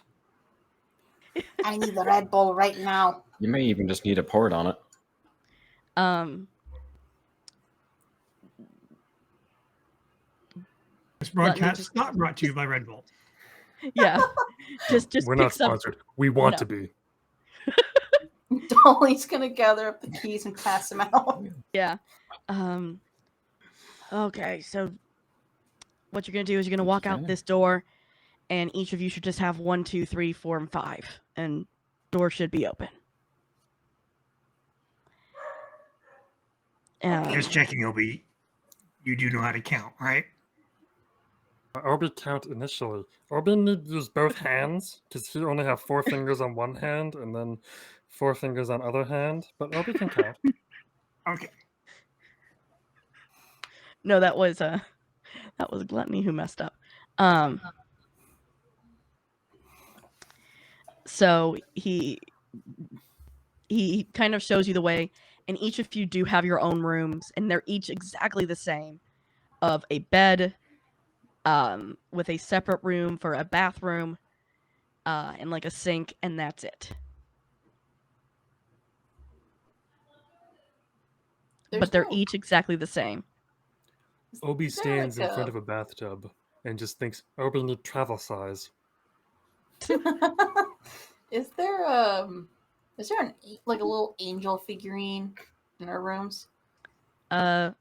I need the Red Bull right now. You may even just need a port on it. This Let me broadcast just- is not brought to you by Red Bull. Yeah. just We're not picks up. sponsored. We want No. to be. Dolly's gonna gather up the keys and pass them out. Yeah. Okay, so what you're gonna do is you're gonna walk out Okay. this door, and each of you should just have 1, 2, 3, 4, and 5, and door should be open. Just checking, Obi. You do know how to count, right? Orby count initially. Orby need to use both hands because he only have 4 fingers on one hand and then 4 fingers on other hand. But Orby can count. Okay. No, that was Gluttony who messed up. So he kind of shows you the way, and each of you do have your own rooms, and they're each exactly the same, of a bed, with a separate room for a bathroom, and like a sink, and that's it. But they're each exactly the same. Obi Is there stands like in front of a bathtub and just thinks, Orby need travel size. Is there an like a little angel figurine in our rooms? No,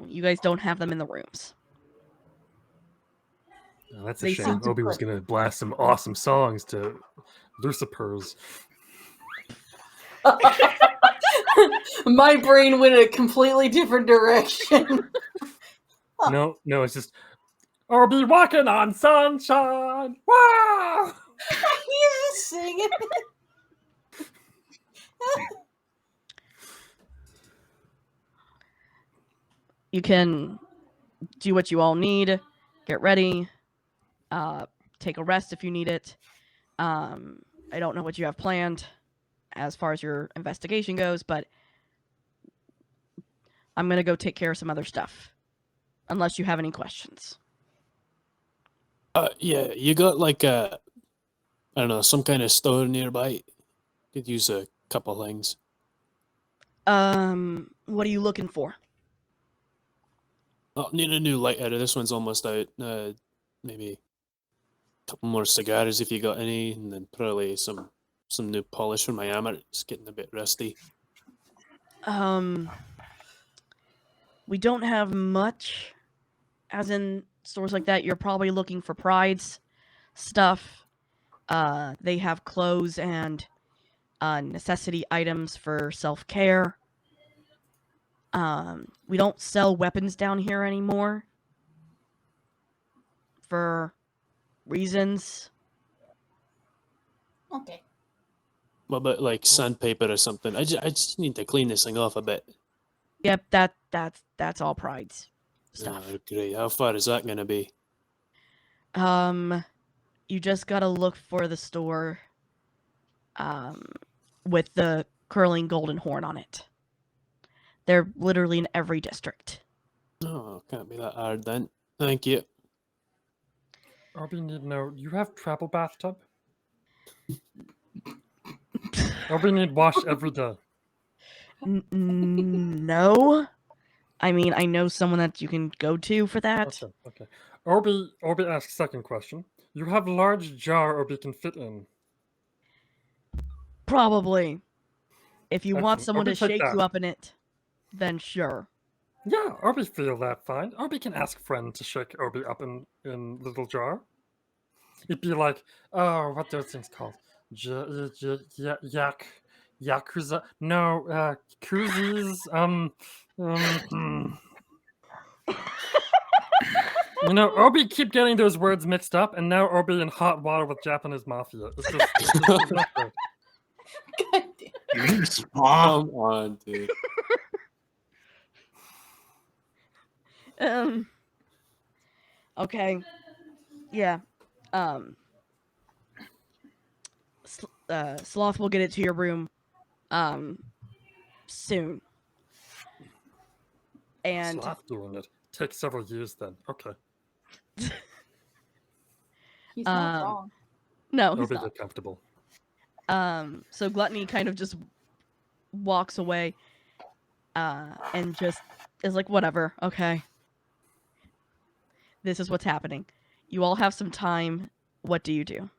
you guys don't have them in the rooms. Oh, that's a They shame. seem to Obi was going to blast some awesome songs to Lucifers. My brain went a completely different direction. No, it's just, Orby walking on sunshine. Wow! He's just singing. You can do what you all need, get ready, take a rest if you need it. I don't know what you have planned as far as your investigation goes, but I'm going to go take care of some other stuff. Unless you have any questions. Yeah, you got like I don't know, some kind of store nearby. Could use a couple things. What are you looking for? Oh, need a new lighter. This one's almost out. Maybe a couple more cigars if you got any, and then probably some new polish for my hammer. It's getting a bit rusty. We don't have much, as in stores like that. You're probably looking for Pride's stuff. They have clothes and necessity items for self-care. We don't sell weapons down here anymore for reasons. Okay. What about like sandpaper or something? I just need to clean this thing off a bit. Yep, that's all Pride's stuff. Oh, great. How far is that gonna be? You just gotta look for the store with the curling golden horn on it. They're literally in every district. Oh, can't be that hard then. Thank you. Orby need to know, you have travel bathtub? Orby need wash every day. No. I mean, I know someone that you can go to for that. Okay. Orby asks second question. You have a large jar Orby can fit in. Probably. If you want Excellent. someone to Orby, take shake that. you up in it, then sure. Yeah, Orby feel that fine. Orby can ask friend to shake Orby up in little jar. It'd be like, oh, what those things called? Yakuza. No, koozies. You know, Obi keep getting those words mixed up, and now Obi in hot water with Japanese mafia. It's not good. God damn. You mean spa? Come on, dude. Okay. Yeah. Sloth will get it to your room soon. And Sloth doing it. Takes several years then. Okay. He's not Um, wrong. no, he's Obi not. get comfortable. So Gluttony kind of just walks away and just is like, whatever, okay. This is what's happening. You all have some time. What do you do?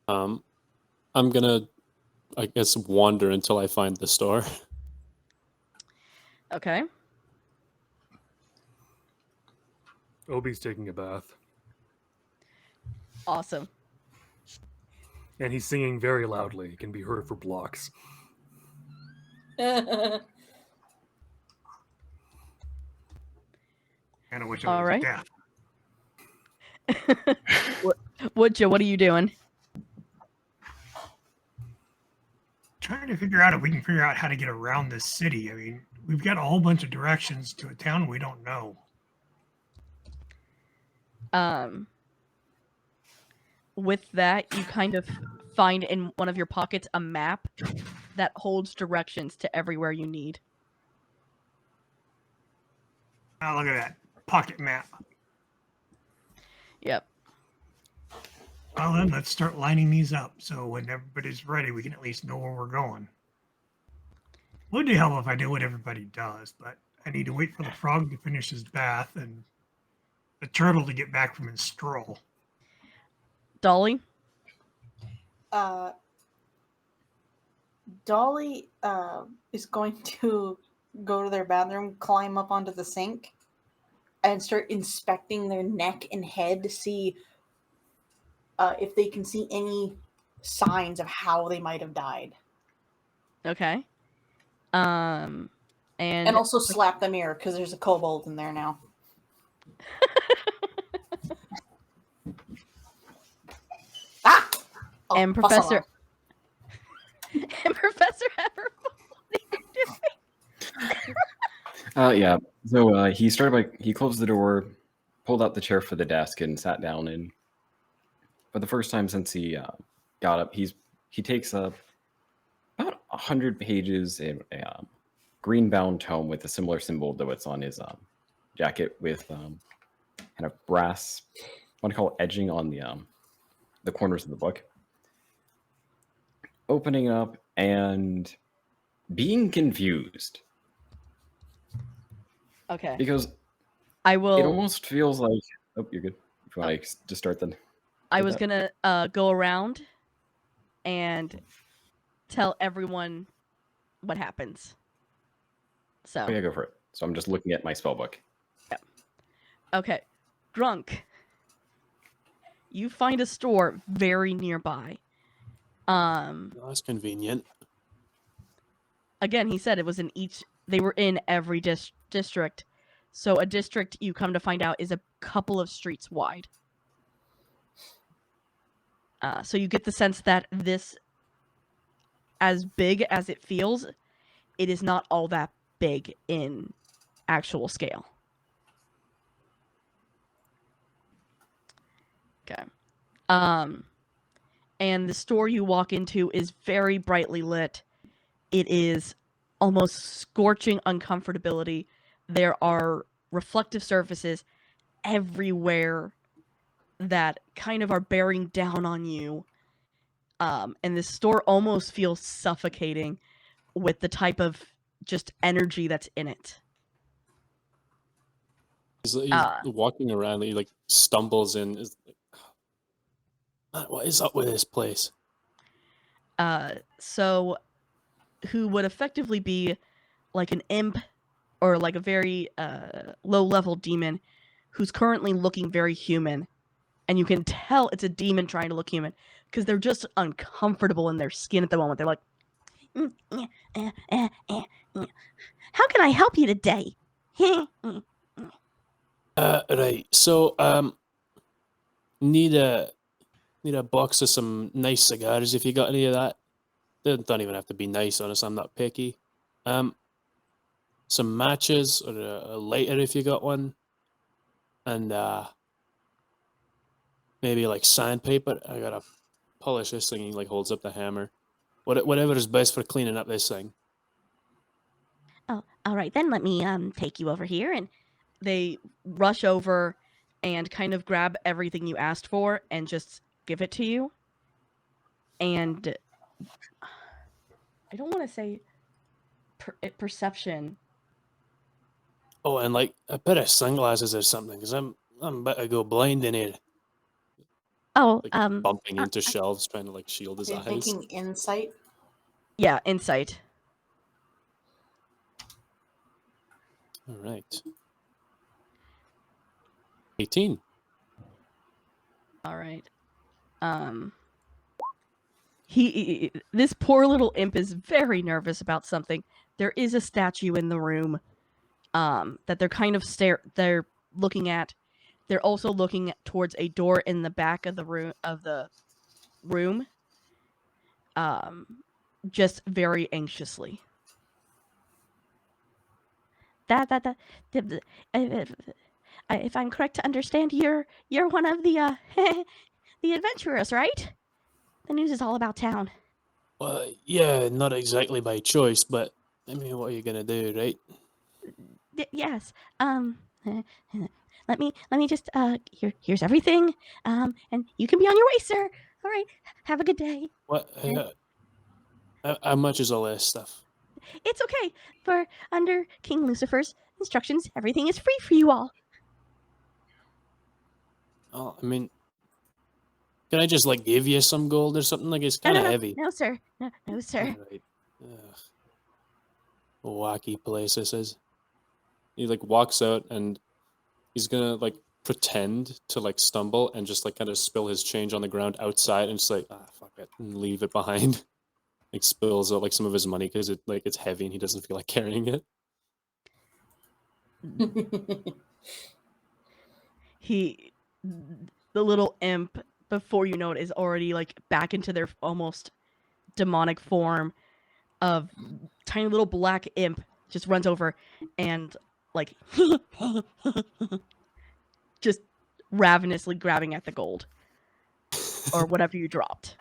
I'm gonna, I guess, wander until I find the store. Okay. Obi's taking a bath. Awesome. And he's singing very loudly. It can be heard for blocks. And I wish I All was right. deaf. Woodja, what are you doing? Trying to figure out if we can figure out how to get around this city. I mean, we've got a whole bunch of directions to a town we don't know. With that, you kind of find in one of your pockets a map that holds directions to everywhere you need. Oh, look at that pocket map. Yep. Well, then let's start lining these up so when everybody's ready, we can at least know where we're going. Would be helpful if I knew what everybody does, but I need to wait for the frog to finish his bath and the turtle to get back from his stroll. Dolly? Dolly is going to go to their bathroom, climb up onto the sink, and start inspecting their neck and head to see if they can see any signs of how they might have died. Okay. And also slap the mirror because there's a kobold in there now. Ah! Oh, and false Professor alarm. and Professor Ever, what are you doing? Yeah. So he started by he closed the door, pulled out the chair for the desk, and sat down. And for the first time since he got up, he takes about 100 pages in a green bound tome with a similar symbol to what's on his jacket, with kind of brass, what I call edging on the corners of the book. Opening it up and being confused. Okay. Because I will. it almost feels like. Oh, you're good. If you want to just start then. I was gonna go around and tell everyone what happens. So. Oh, yeah, go for it. So I'm just looking at my spell book. Yeah. Okay. Grunk. You find a store very nearby. That's convenient. Again, he said it was in each. They were in every district. So a district, you come to find out, is a couple of streets wide. So you get the sense that this, as big as it feels, it is not all that big in actual scale. Okay. And the store you walk into is very brightly lit. It is almost scorching uncomfortability. There are reflective surfaces everywhere that kind of are bearing down on you. And this store almost feels suffocating with the type of just energy that's in it. He's walking around, he like stumbles in. Is like, "Man, what is up with this place?" So who would effectively be like an imp or like a very low-level demon who's currently looking very human, and you can tell it's a demon trying to look human because they're just uncomfortable in their skin at the moment. They're like, how can I help you today? Right. So, need a box of some nice cigars if you got any of that. They don't even have to be nice, honest. I'm not picky. Some matches or a lighter if you got one, and maybe like sandpaper. I gotta polish this thing. He like holds up the hammer. Whatever is best for cleaning up this thing. Oh, all right then. Let me take you over here, and they rush over and kind of grab everything you asked for and just give it to you. And I don't want to say perception. Oh, and like a pair of sunglasses or something, because I'm about to go blind in here. Oh, Like bumping into shelves, trying to like shield his You're eyes. thinking insight. yeah, insight. All right. 18. All right. This poor little imp is very nervous about something. There is a statue in the room that they're kind of they're looking at. They're also looking towards a door in the back of the room. Just very anxiously. If I'm correct to understand, you're one of the the adventurers, right? The news is all about town. Well, yeah, not exactly by choice, but I mean, what are you gonna do, right? Yes. Let me just here's everything. And you can be on your way, sir. All right. Have a good day. What? How much is all this stuff? It's okay. For under King Lucifer's instructions, everything is free for you all. Oh, I mean, can I just like give you some gold or something? Like it's kind of heavy. No, sir. No, sir. Right. Wacky place this is. He like walks out and he's gonna like pretend to like stumble and just like kind of spill his change on the ground outside and just like fuck it and leave it behind. Like spills out like some of his money because it's heavy and he doesn't feel like carrying it. The little imp, before you know it, is already like back into their almost demonic form of tiny little black imp. Just runs over and like just ravenously grabbing at the gold or whatever you dropped.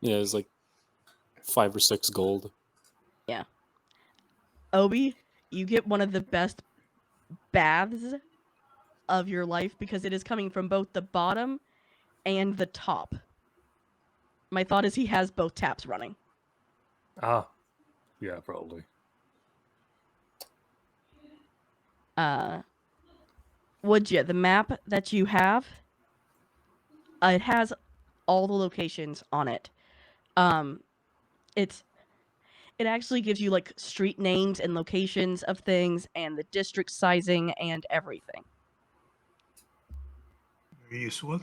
Yeah, it's like 5 or 6 gold. Yeah. Obi, you get one of the best baths of your life because it is coming from both the bottom and the top. My thought is he has both taps running. Ah, yeah, probably. Would you? The map that you have, it has all the locations on it. It actually gives you like street names and locations of things and the district sizing and everything. Very useful.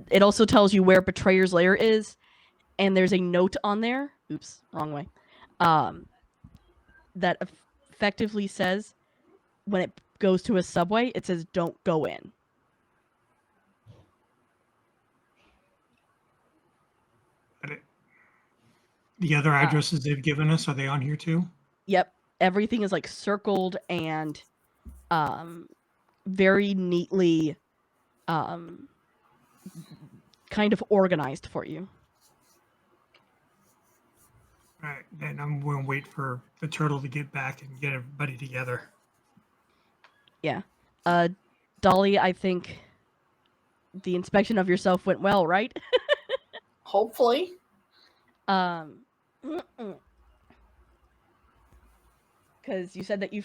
It also tells you where Betrayer's Lair is, and there's a note on there. Oops, wrong way. That effectively says when it goes to a subway, it says don't go in. The other addresses they've given us, are they on here too? Yep. Everything is like circled and very neatly kind of organized for you. All right, then I'm going to wait for the turtle to get back and get everybody together. Yeah. Dolly, I think the inspection of yourself went well, right? Hopefully. Because you said that you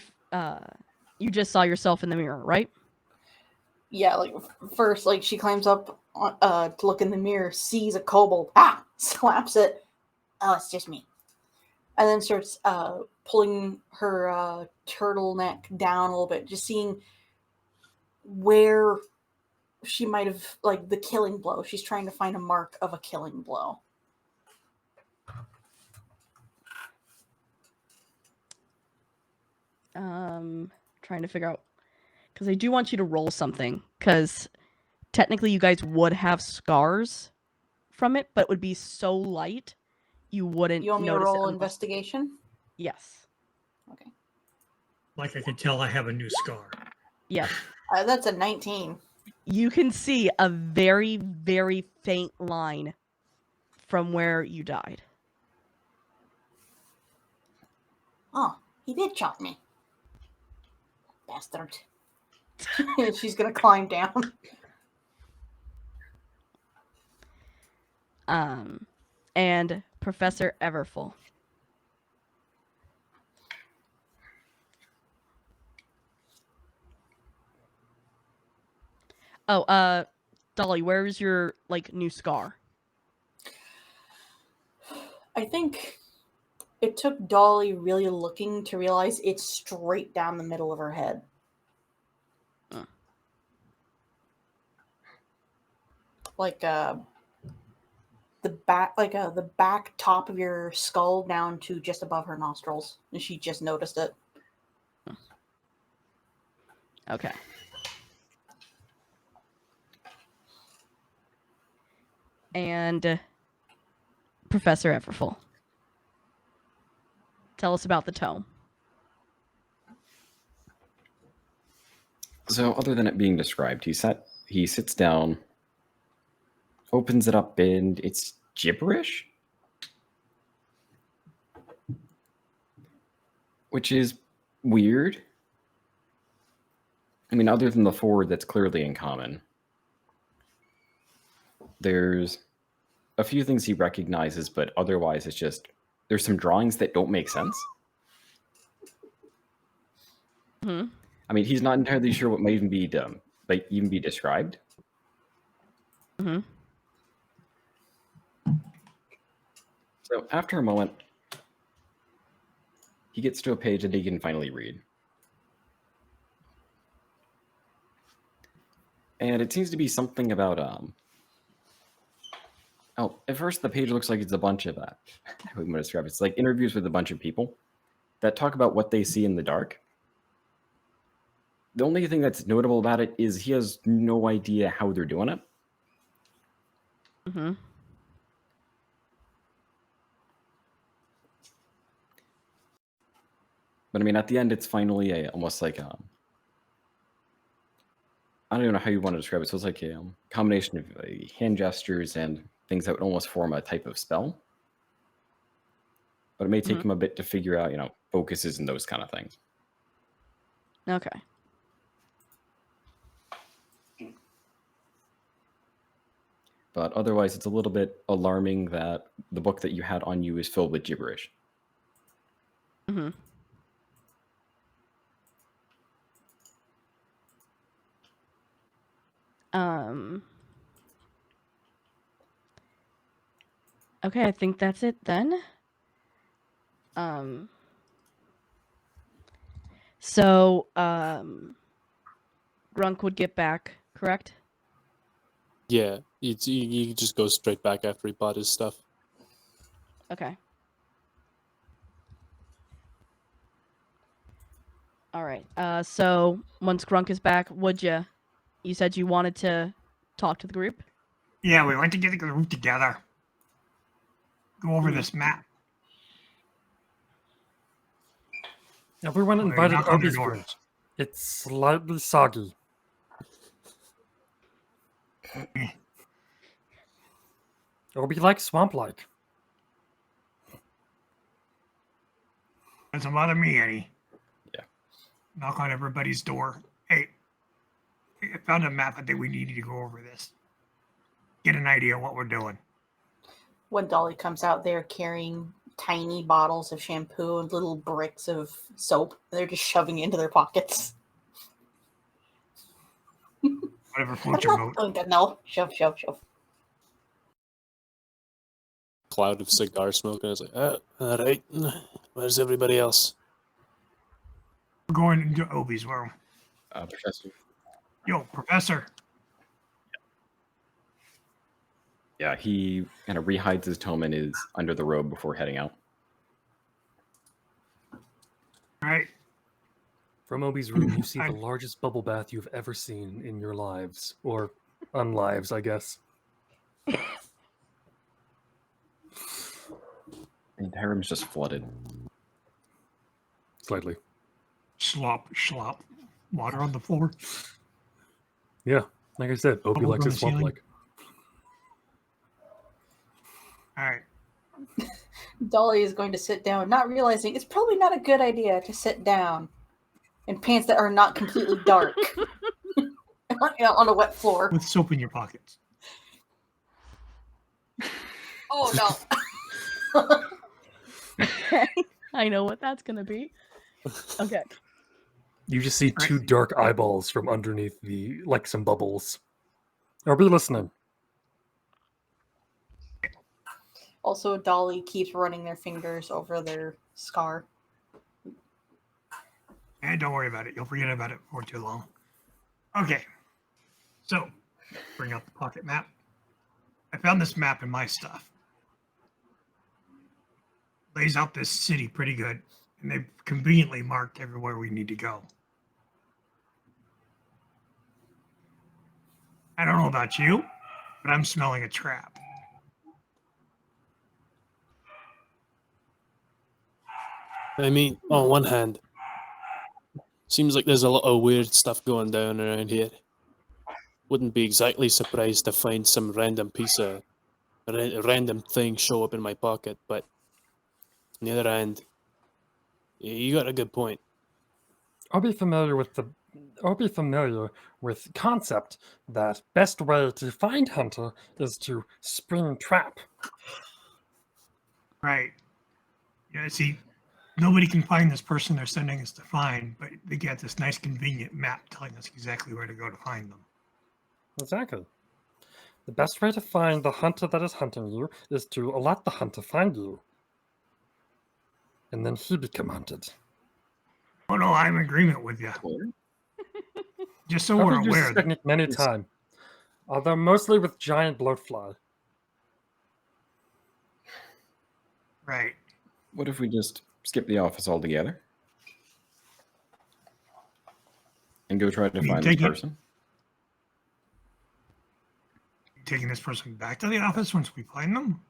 just saw yourself in the mirror, right? Yeah, like first, like she climbs up to look in the mirror, sees a kobold, slaps it. Oh, it's just me. and then starts pulling her turtleneck down a little bit, just seeing where she might have, like, the killing blow. She's trying to find a mark of a killing blow. Trying to figure out, because I do want you to roll something, because technically you guys would have scars from it, but it would be so light you wouldn't You want me to notice it roll unless- investigation? Yes. Okay. Like I could tell I have a new scar. Yes. That's a 19. You can see a very, very faint line from where you died. Oh, he did chop me. Bastard. She's gonna climb down. And Professor Everfull. Oh, Dolly, where's your, like, new scar? I think it took Dolly really looking to realize it's straight down the middle of her head. Like the back, like the back top of your skull down to just above her nostrils, and she just noticed it. Okay. And Professor Everfull. Tell us about the tome. So, other than it being described, he sits down, opens it up, and it's gibberish, which is weird. I mean, other than the forward that's clearly in common, there's a few things he recognizes, but otherwise it's just, there's some drawings that don't make sense. Hmm. I mean, he's not entirely sure what might even be described. Hmm. So after a moment, he gets to a page that he can finally read. And it seems to be something about, oh, at first the page looks like it's a bunch of, how am I going to describe it? It's like interviews with a bunch of people that talk about what they see in the dark. The only thing that's notable about it is he has no idea how they're doing it. Hmm. But I mean, at the end, it's finally almost like I don't even know how you want to describe it. So it's like a combination of hand gestures and things that would almost form a type of spell. But it may take him a bit to figure out, focuses and those kind of things. Okay. But otherwise, it's a little bit alarming that the book that you had on you is filled with gibberish. Hmm. Okay, I think that's it then. So, Grunk would get back, correct? Yeah, you just go straight back after he bought his stuff. Okay. All right. So once Grunk is back, you said you wanted to talk to the group? Yeah, we went to get the group together. Go over this map. Everyone Well, invited knock on their Obi's door. friend. It's slightly soggy. Obi likes swamp-like. Doesn't bother me any. Yeah. Knock on everybody's door. Hey, I found a map. I think we need to go over this. Get an idea of what we're doing. When Dolly comes out, they're carrying tiny bottles of shampoo and little bricks of soap. They're just shoving it into their pockets. Whatever floats your boat. No, shove. cloud of cigar smoke, and I was like, "Oh, all right. Where's everybody else?" We're going into Obi's room. Professor. Yo, Professor. Yeah, he kind of rehides his tome and is under the robe before heading out. All right. From Obi's room, you see the largest bubble bath you've ever seen in your lives. Or unlives, I guess. And the harem's just flooded. Slightly. Slop. Water on the floor. Yeah, like I said, Obi Bubbles likes on his the swamp ceiling. like. All right. Dolly is going to sit down, not realizing it's probably not a good idea to sit down in pants that are not completely dark on a wet floor. With soap in your pockets. Oh no. Okay. I know what that's gonna be. Okay. You just see two dark eyeballs from underneath some bubbles. Or be listening. Also, Dolly keeps running their fingers over their scar. And don't worry about it. You'll forget about it before too long. Okay. So, bring out the pocket map. I found this map in my stuff. Lays out this city pretty good, and they've conveniently marked everywhere we need to go. I don't know about you, but I'm smelling a trap. I mean, on one hand, seems like there's a lot of weird stuff going down around here. Wouldn't be exactly surprised to find some random piece of random thing show up in my pocket, but on the other hand, you got a good point. I'll be familiar with concept that best way to find Hunter is to spring trap. Right. Yeah, see, nobody can find this person they're sending us to find, but they get this nice convenient map telling us exactly where to go to find them. Exactly. The best way to find the hunter that is hunting you is to let the hunter find you. And then he become hunted. Oh no, I'm in agreement with you. Just so I've we're used aware. this technique many times. Although mostly with giant bloatfly. Right. What if we just skip the office altogether? And go try to find this person? Taking this person back to the office once we find them?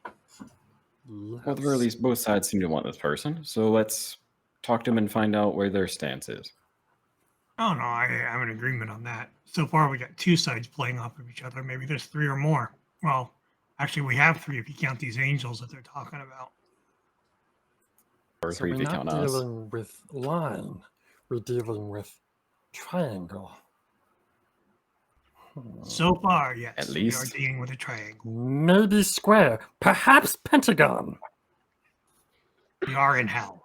Yes. Well, at the very least, both sides seem to want this person, so let's talk to them and find out where their stance is. Oh, no, I'm in agreement on that. So far, we got two sides playing off of each other. Maybe there's three or more. Well, actually, we have three if you count these angels that they're talking about. Or So three if we're you not count us. dealing with line. We're dealing with triangle. So far, yes. At We least. are dealing with a triangle. Maybe square. Perhaps pentagon. We are in hell.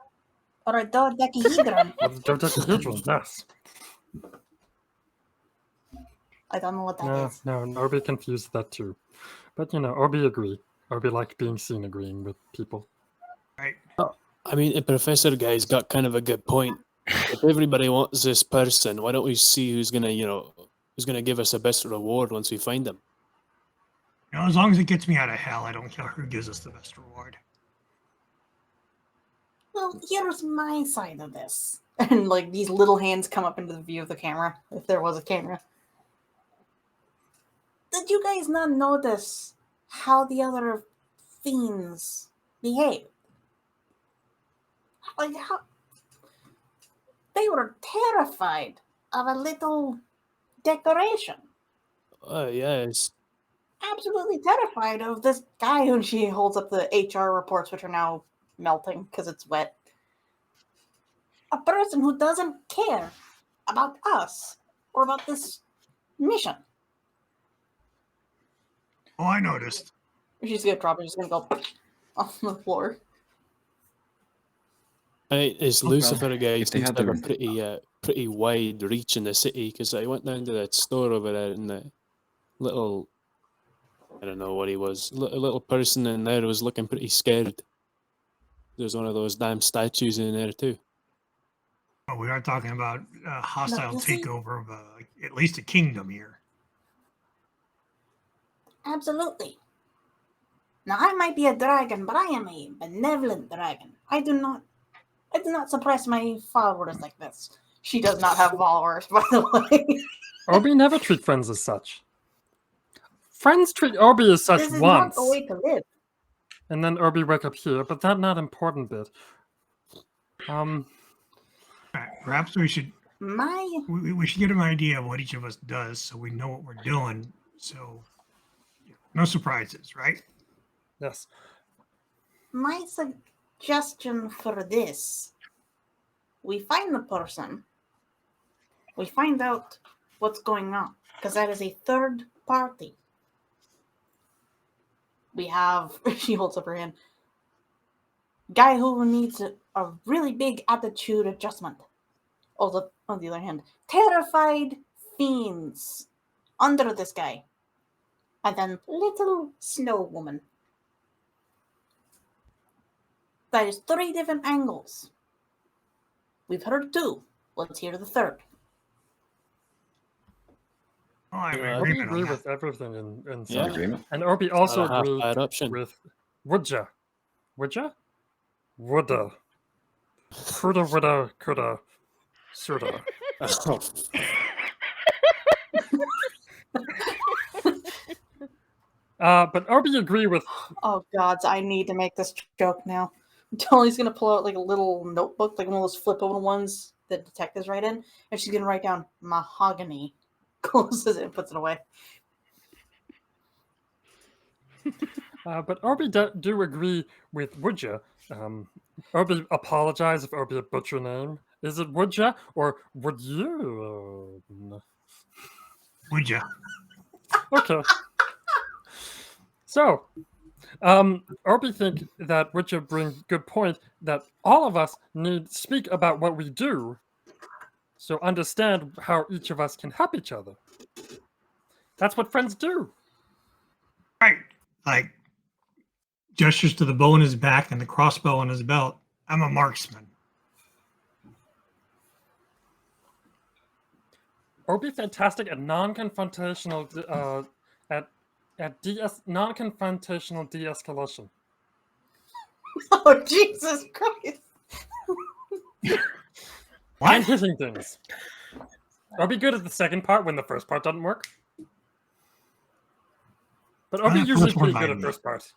Or a dodecahedron. Dodecahedron, yes. I don't know what that is. No, Orby confused that too. But Orby agreed. Orby liked being seen agreeing with people. Right. I mean, the professor guy's got kind of a good point. If everybody wants this person, why don't we see who's gonna give us the best reward once we find them? As long as it gets me out of hell, I don't care who gives us the best reward. Well, here's my side of this. And these little hands come up into the view of the camera, if there was a camera. Did you guys not notice how the other fiends behave? How they were terrified of a little decoration. Yes. Absolutely terrified of this guy who she holds up the HR reports, which are now melting because it's wet. A person who doesn't care about us or about this mission. Oh, I noticed. She's gonna drop it. She's gonna go on the floor. This Okay. Lucifer guy If they seems had to have a their- pretty wide reach in the city, because I went down to that store over there in the little I don't know what he was. A little person in there was looking pretty scared. There's one of those damn statues in there too. But we are talking about a hostile you see- takeover of at least a kingdom here. Absolutely. Now I might be a dragon, but I am a benevolent dragon. I do not suppress my followers like this. She does not have followers, by the way. Obi never treat friends as such. Friends treat Obi as such This is once. not the way to live. And then Obi wake up here, but that not important bit. All right, perhaps we should get an idea of what each of us does, so we know what we're doing. So, no surprises, right? Yes. My suggestion for this: we find the person, we find out what's going on, because that is a third party. We have, she holds up her hand, guy who needs a really big attitude adjustment. On the other hand, terrified fiends under this guy. And then little snow woman. That is 3 different angles. We've heard 2. Let's hear the third. Oh, I have an Yeah, Obi agreement on agree that. with everything in Yeah. such. Agreement. And Obi also Not a half agreed bad option. with Woodja. Woodja? Woulda. Coulda, shoulda. Oh, But Obi agree with Oh gods, I need to make this joke now. Tony's gonna pull out like a little notebook, like one of those flip open ones that detectives write in, and she's gonna write down mahogany. Closes it and puts it away. but Obi do agree with Woodja. Obi apologize if Obi butcher name. Is it Woodja or would you? Would you? Okay. So, Obi think that Woodja bring good point that all of us need speak about what we do, so understand how each of us can help each other. That's what friends do. Right. Like gestures to the bow in his back and the crossbow on his belt. I'm a marksman. Obi fantastic at non-confrontational non-confrontational de-escalation. Oh Jesus Christ! And hitting things. Obi good at the second part when the first part doesn't work. But Obi That's usually one pretty by good at me. first part.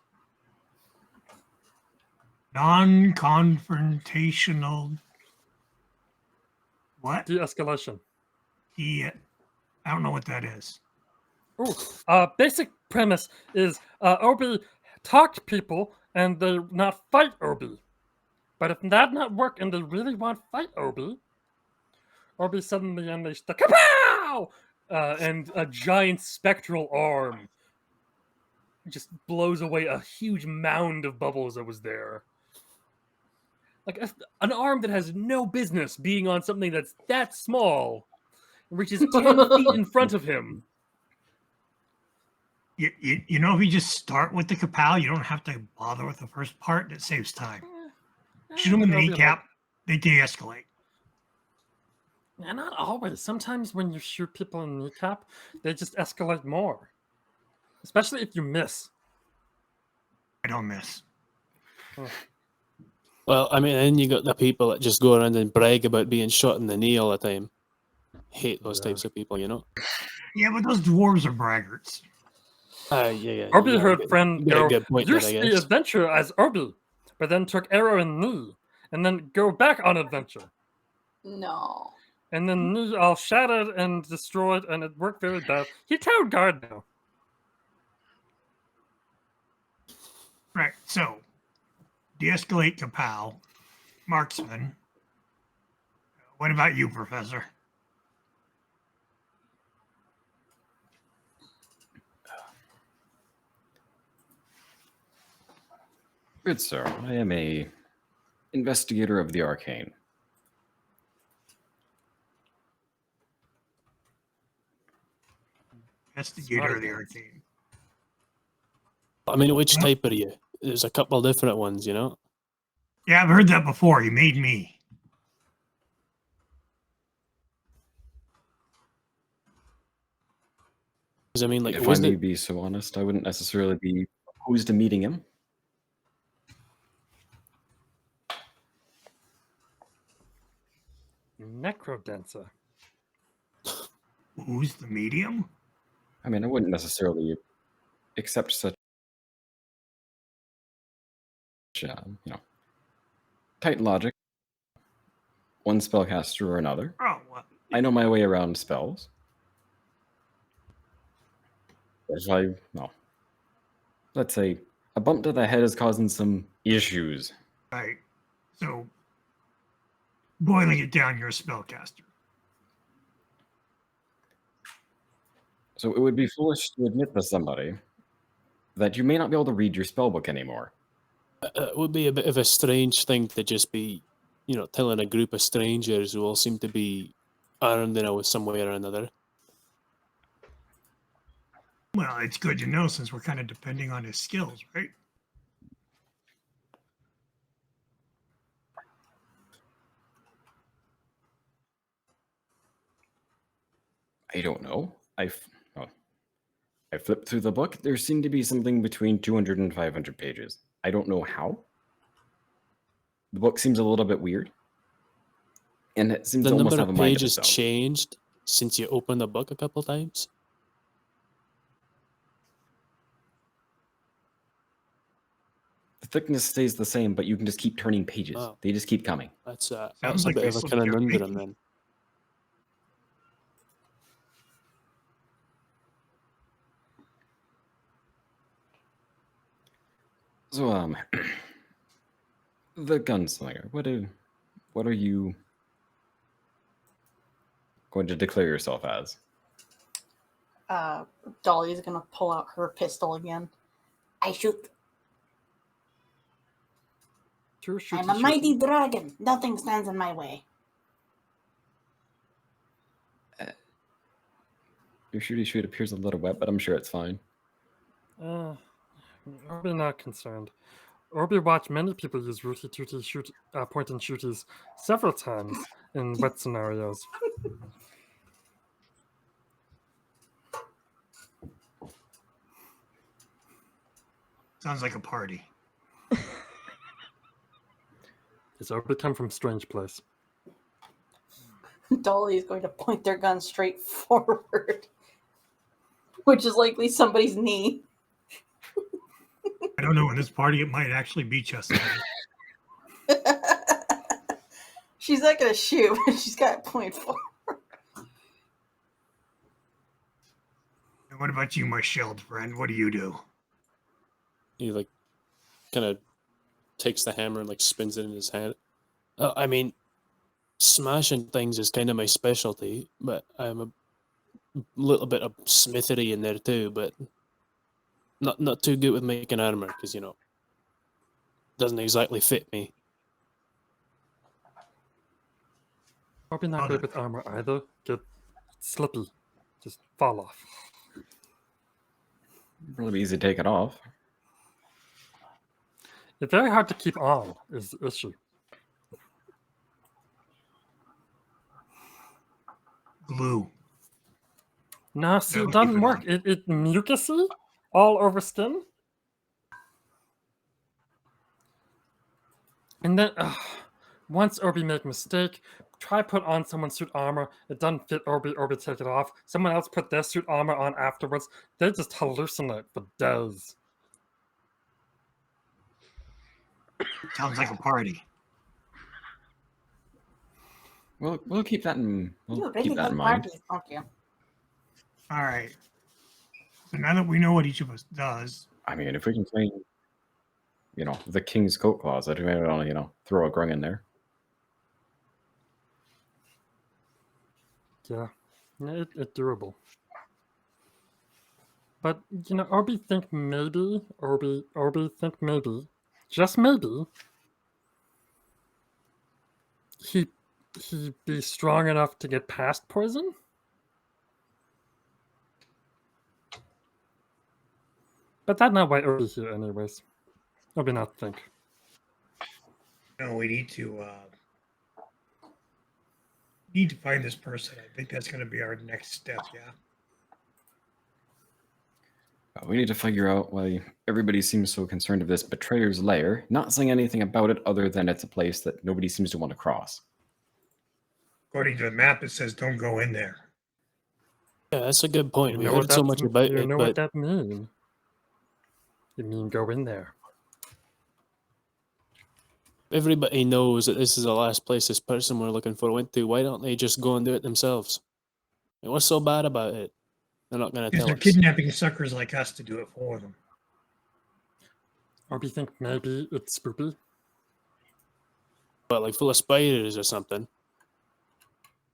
Non-confrontational. What? De-escalation. Yeah. I don't know what that is. Ooh, basic premise is Obi talk to people and they not fight Obi. But if that not work and they really want to fight Obi suddenly unleashed the kapow! And a giant spectral arm just blows away a huge mound of bubbles that was there. Like an arm that has no business being on something that's that small, reaches 10 feet in front of him. You know, if you just start with the kapow, you don't have to bother with the first part. It saves time. Shoot them in the kneecap, they de-escalate. Yeah, not always. Sometimes when you shoot people in the kneecap, they just escalate more. Especially if you miss. I don't miss. well, I mean, then you got the people that just go around and brag about being shot in the knee all the time. Hate those types of people, you know. Yeah, but those dwarves are braggarts. Yeah. Obi you heard got- friend you got a go, good point used there, I the guess. adventure as Obi, but then took arrow in knee, and then go back on adventure. No. And then knee all shattered and destroyed, and it worked very bad. He town guard now. Right. So, de-escalate kapow, marksman. What about you, Professor? Good sir, I am a investigator of the arcane. Investigator of the Smart. arcane. I mean, which type are you? There's a couple of different ones, you know? Yeah, I've heard that before. You made me. Because I mean, like, If I wasn't may it? be so honest, I wouldn't necessarily be opposed to meeting him. Necrodancer. Who's the medium? I mean, I wouldn't necessarily accept such, tight logic. One spellcaster or another. Oh, well, I know my way around spells. If let's say a bump to the head is causing some issues. right. So, boiling it down, you're a spellcaster. So it would be foolish to admit to somebody that you may not be able to read your spellbook anymore. It would be a bit of a strange thing to just be, you know, telling a group of strangers who all seem to be armed in some way or another. Well, it's good to know since we're kind of depending on his skills, right? I don't know. I flipped through the book. There seemed to be something between 200 and 500 pages. I don't know how. The book seems a little bit weird. And it seems The to almost number have of a mind of pages its own. changed since you opened the book a couple times. The thickness stays the same, but you can just keep turning pages. Oh. They just keep coming. That's Sounds a like bit they of a slipped your conundrum pinky. then. So, the gunslinger. What are you going to declare yourself as? Dolly's gonna pull out her pistol again. I shoot. I'm a mighty dragon. Nothing stands in my way. Your shooty shoot appears a little wet, but I'm sure it's fine. Orby not concerned. Orby watched many people use rooty tooty point and shooties several times in wet scenarios. Sounds like a party. It's Orby come from strange place. Dolly is going to point their gun straight forward, which is likely somebody's knee. I don't know. In this party, it might actually be Chestnut. She's not going to shoot, but she's got to point forward. And what about you, my shelled friend? What do you do? He like kind of takes the hammer and like spins it in his hand. I mean, smashing things is kind of my specialty, but I'm a little bit of smithery in there too, but not too good with making armor because, you know, doesn't exactly fit me. Orby not good with armor either. Get slippy. Just fall off. Really easy to take it off. It's very hard to keep on, is the issue. Glue. No, see, That'll it doesn't keep it work. on. It mucusy all over skin. And then, once Orby make a mistake, try put on someone's suit armor. It doesn't fit Orby. Orby take it off. Someone else put their suit armor on afterwards. They just hallucinate for days. Sounds like a party. We'll keep that in. You We'll really keep that like in mind. parties, don't you? All right. So now that we know what each of us does, I mean, if we can find, the king's coat closet, we may want to, throw a grung in there. Yeah, it's durable. But, Orby think maybe, just maybe, he'd be strong enough to get past poison? But that's not why Obi's here, anyways. Obi not think. No, we need to find this person. I think that's going to be our next step. Yeah. We need to figure out why everybody seems so concerned of this betrayer's lair, not saying anything about it other than it's a place that nobody seems to want to cross. According to the map, it says don't go in there. Yeah, that's a good point. You We know what heard so that's- much about you it, know what but that means? You mean go in there. everybody knows that this is the last place this person we're looking for went to. Why don't they just go and do it themselves? What's so bad about it? They're not going to Because tell they're us. kidnapping suckers like us to do it for them. Obi think maybe it's spooky. But like full of spiders or something.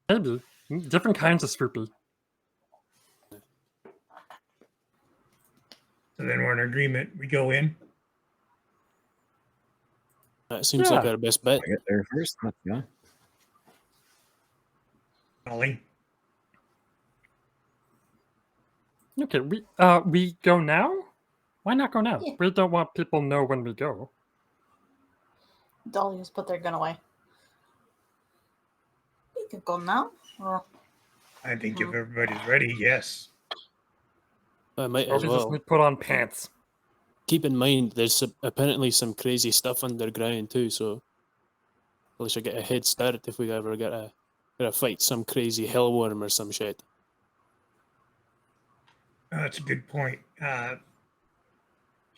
Maybe. Different kinds of spooky. So then we're in agreement. We go in. That seems like Yeah. our best bet. I get there first. Yeah. Ollie. Okay, we go now? Why not go now? Yeah. We don't want people to know when we go. Dolly has put their gun away. We could go now. Or I think if everybody's ready, yes. I might as Obi just well. need to put on pants. Keep in mind, there's apparently some crazy stuff underground too, so at least I get a head start if we ever gotta fight some crazy hellworm or some shit. That's a good point. Can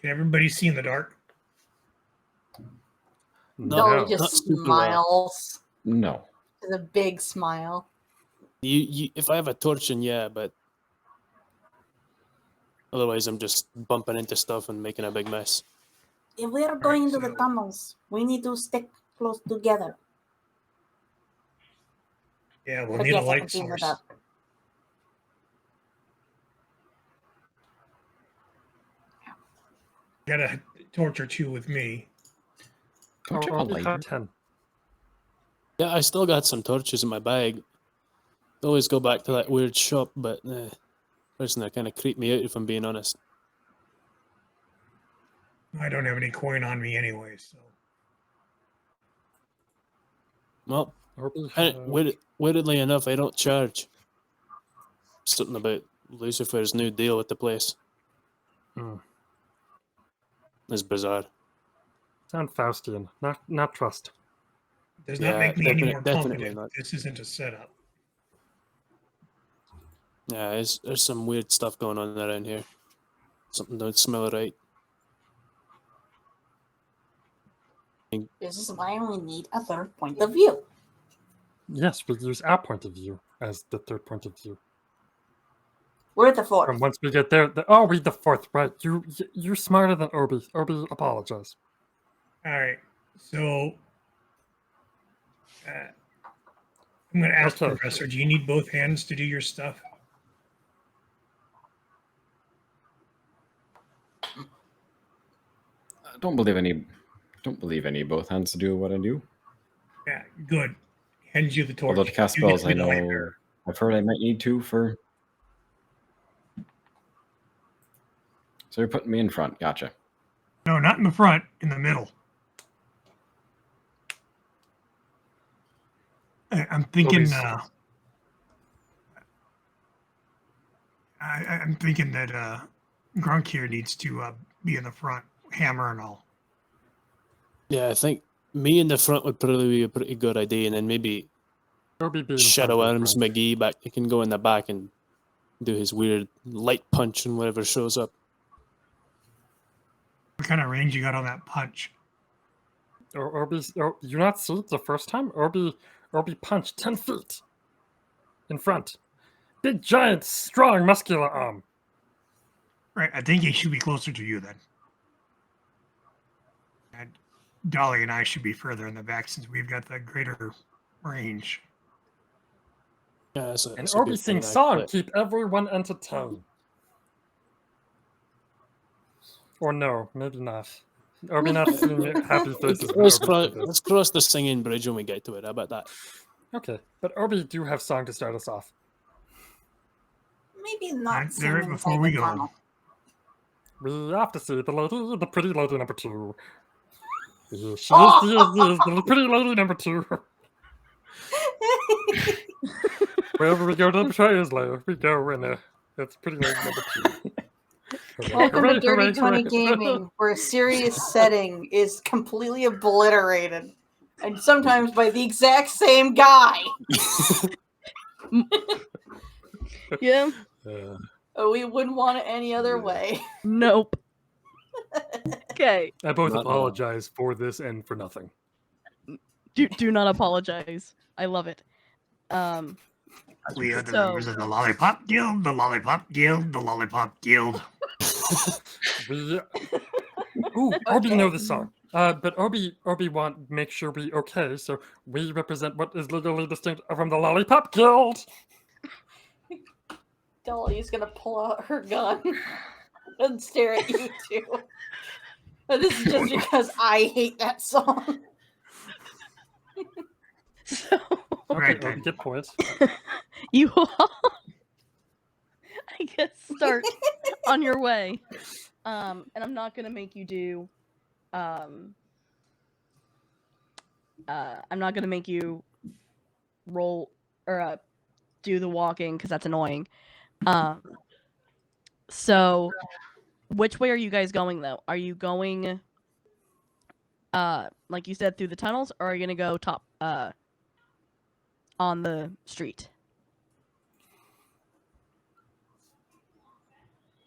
everybody see in the dark? Dolly No. not just super well. smiles. No. With a big smile. You, if I have a torch, and yeah, but otherwise I'm just bumping into stuff and making a big mess. If we are going into the so- tunnels, we need to stick close together. Yeah, we'll But need yes, a I can light see in the source. dark. Got a torch or two with me. Don't you have a Obi lighter? have 10. Yeah, I still got some torches in my bag. Always go back to that weird shop, but person that kind of creeped me out, if I'm being honest. I don't have any coin on me anyway, so Well, Obi weirdly enough, I don't charge. Something about Lucifer's new deal with the place. Hmm. It's bizarre. Sound Faustian. Not trust. does Yeah, not make me any more definitely confident. not. This isn't a setup. Yeah, there's some weird stuff going on around here. Something don't smell right. This is why we need a third point of view. Yes, we use our point of view as the third point of view. We're the fourth. And once we get there, we the fourth, right? You're smarter than Obi. Obi, apologize. All right. So I'm going to ask the Okay. Professor, do you need both hands to do your stuff? Don't believe any both hands to do what I do. Yeah, good. Hands you the torch. Although to cast You get spells, to be I the light know bearer. I've heard I might need to for. So you're putting me in front. Gotcha. No, not in the front, in the middle. I'm thinking. Obi's- I'm thinking that Grunk here needs to be in the front, hammer and all. Yeah, I think me in the front would probably be a pretty good idea, and then maybe Obi being Shadow friendly, Adams friend. McGee back. He can go in the back and do his weird light punch and whatever shows up. What kind of range you got on that punch? You not see it the first time? Obi punched 10 feet in front. Big, giant, strong, muscular arm. Right, I think he should be closer to you then. And Dolly and I should be further in the back since we've got the greater range. Yeah, that's And that's a Obi good sings point, song, actually. keep everyone entertained. Or no, maybe not. Obi not seeing happy faces. when Let's, Obi cro- did this. let's cross the singing bridge when we get to it. How about that? Okay, but Obi do have song to start us off. Maybe not Right there sing before inside we the go. tunnel. We have to see the pretty lady number 2. She is the pretty lady number 2. Wherever we go to the betrayer's lair, we go and it's pretty lady number 2. Welcome to Dirty 20 Gaming, where a serious setting is completely obliterated, and sometimes by the exact same guy. Yeah. We wouldn't want it any other way. Nope. Okay. I both Not at all. apologize for this and for nothing. Do not apologize. I love it. We are the So- members of the Lollipop Guild, the Lollipop Guild, the Lollipop Guild. Ooh, Obi know the song. But Obi want make sure we okay, so we represent what is legally distinct from the Lollipop Guild. Dolly's gonna pull out her gun and stare at you two. And this is just because I hate that song. So Right Okay, Obi then. get points. you all, I guess, start on your way. And I'm not gonna make you do. I'm not gonna make you roll or do the walking because that's annoying. So, which way are you guys going though? Are you going, like you said, through the tunnels, or are you gonna go top, on the street?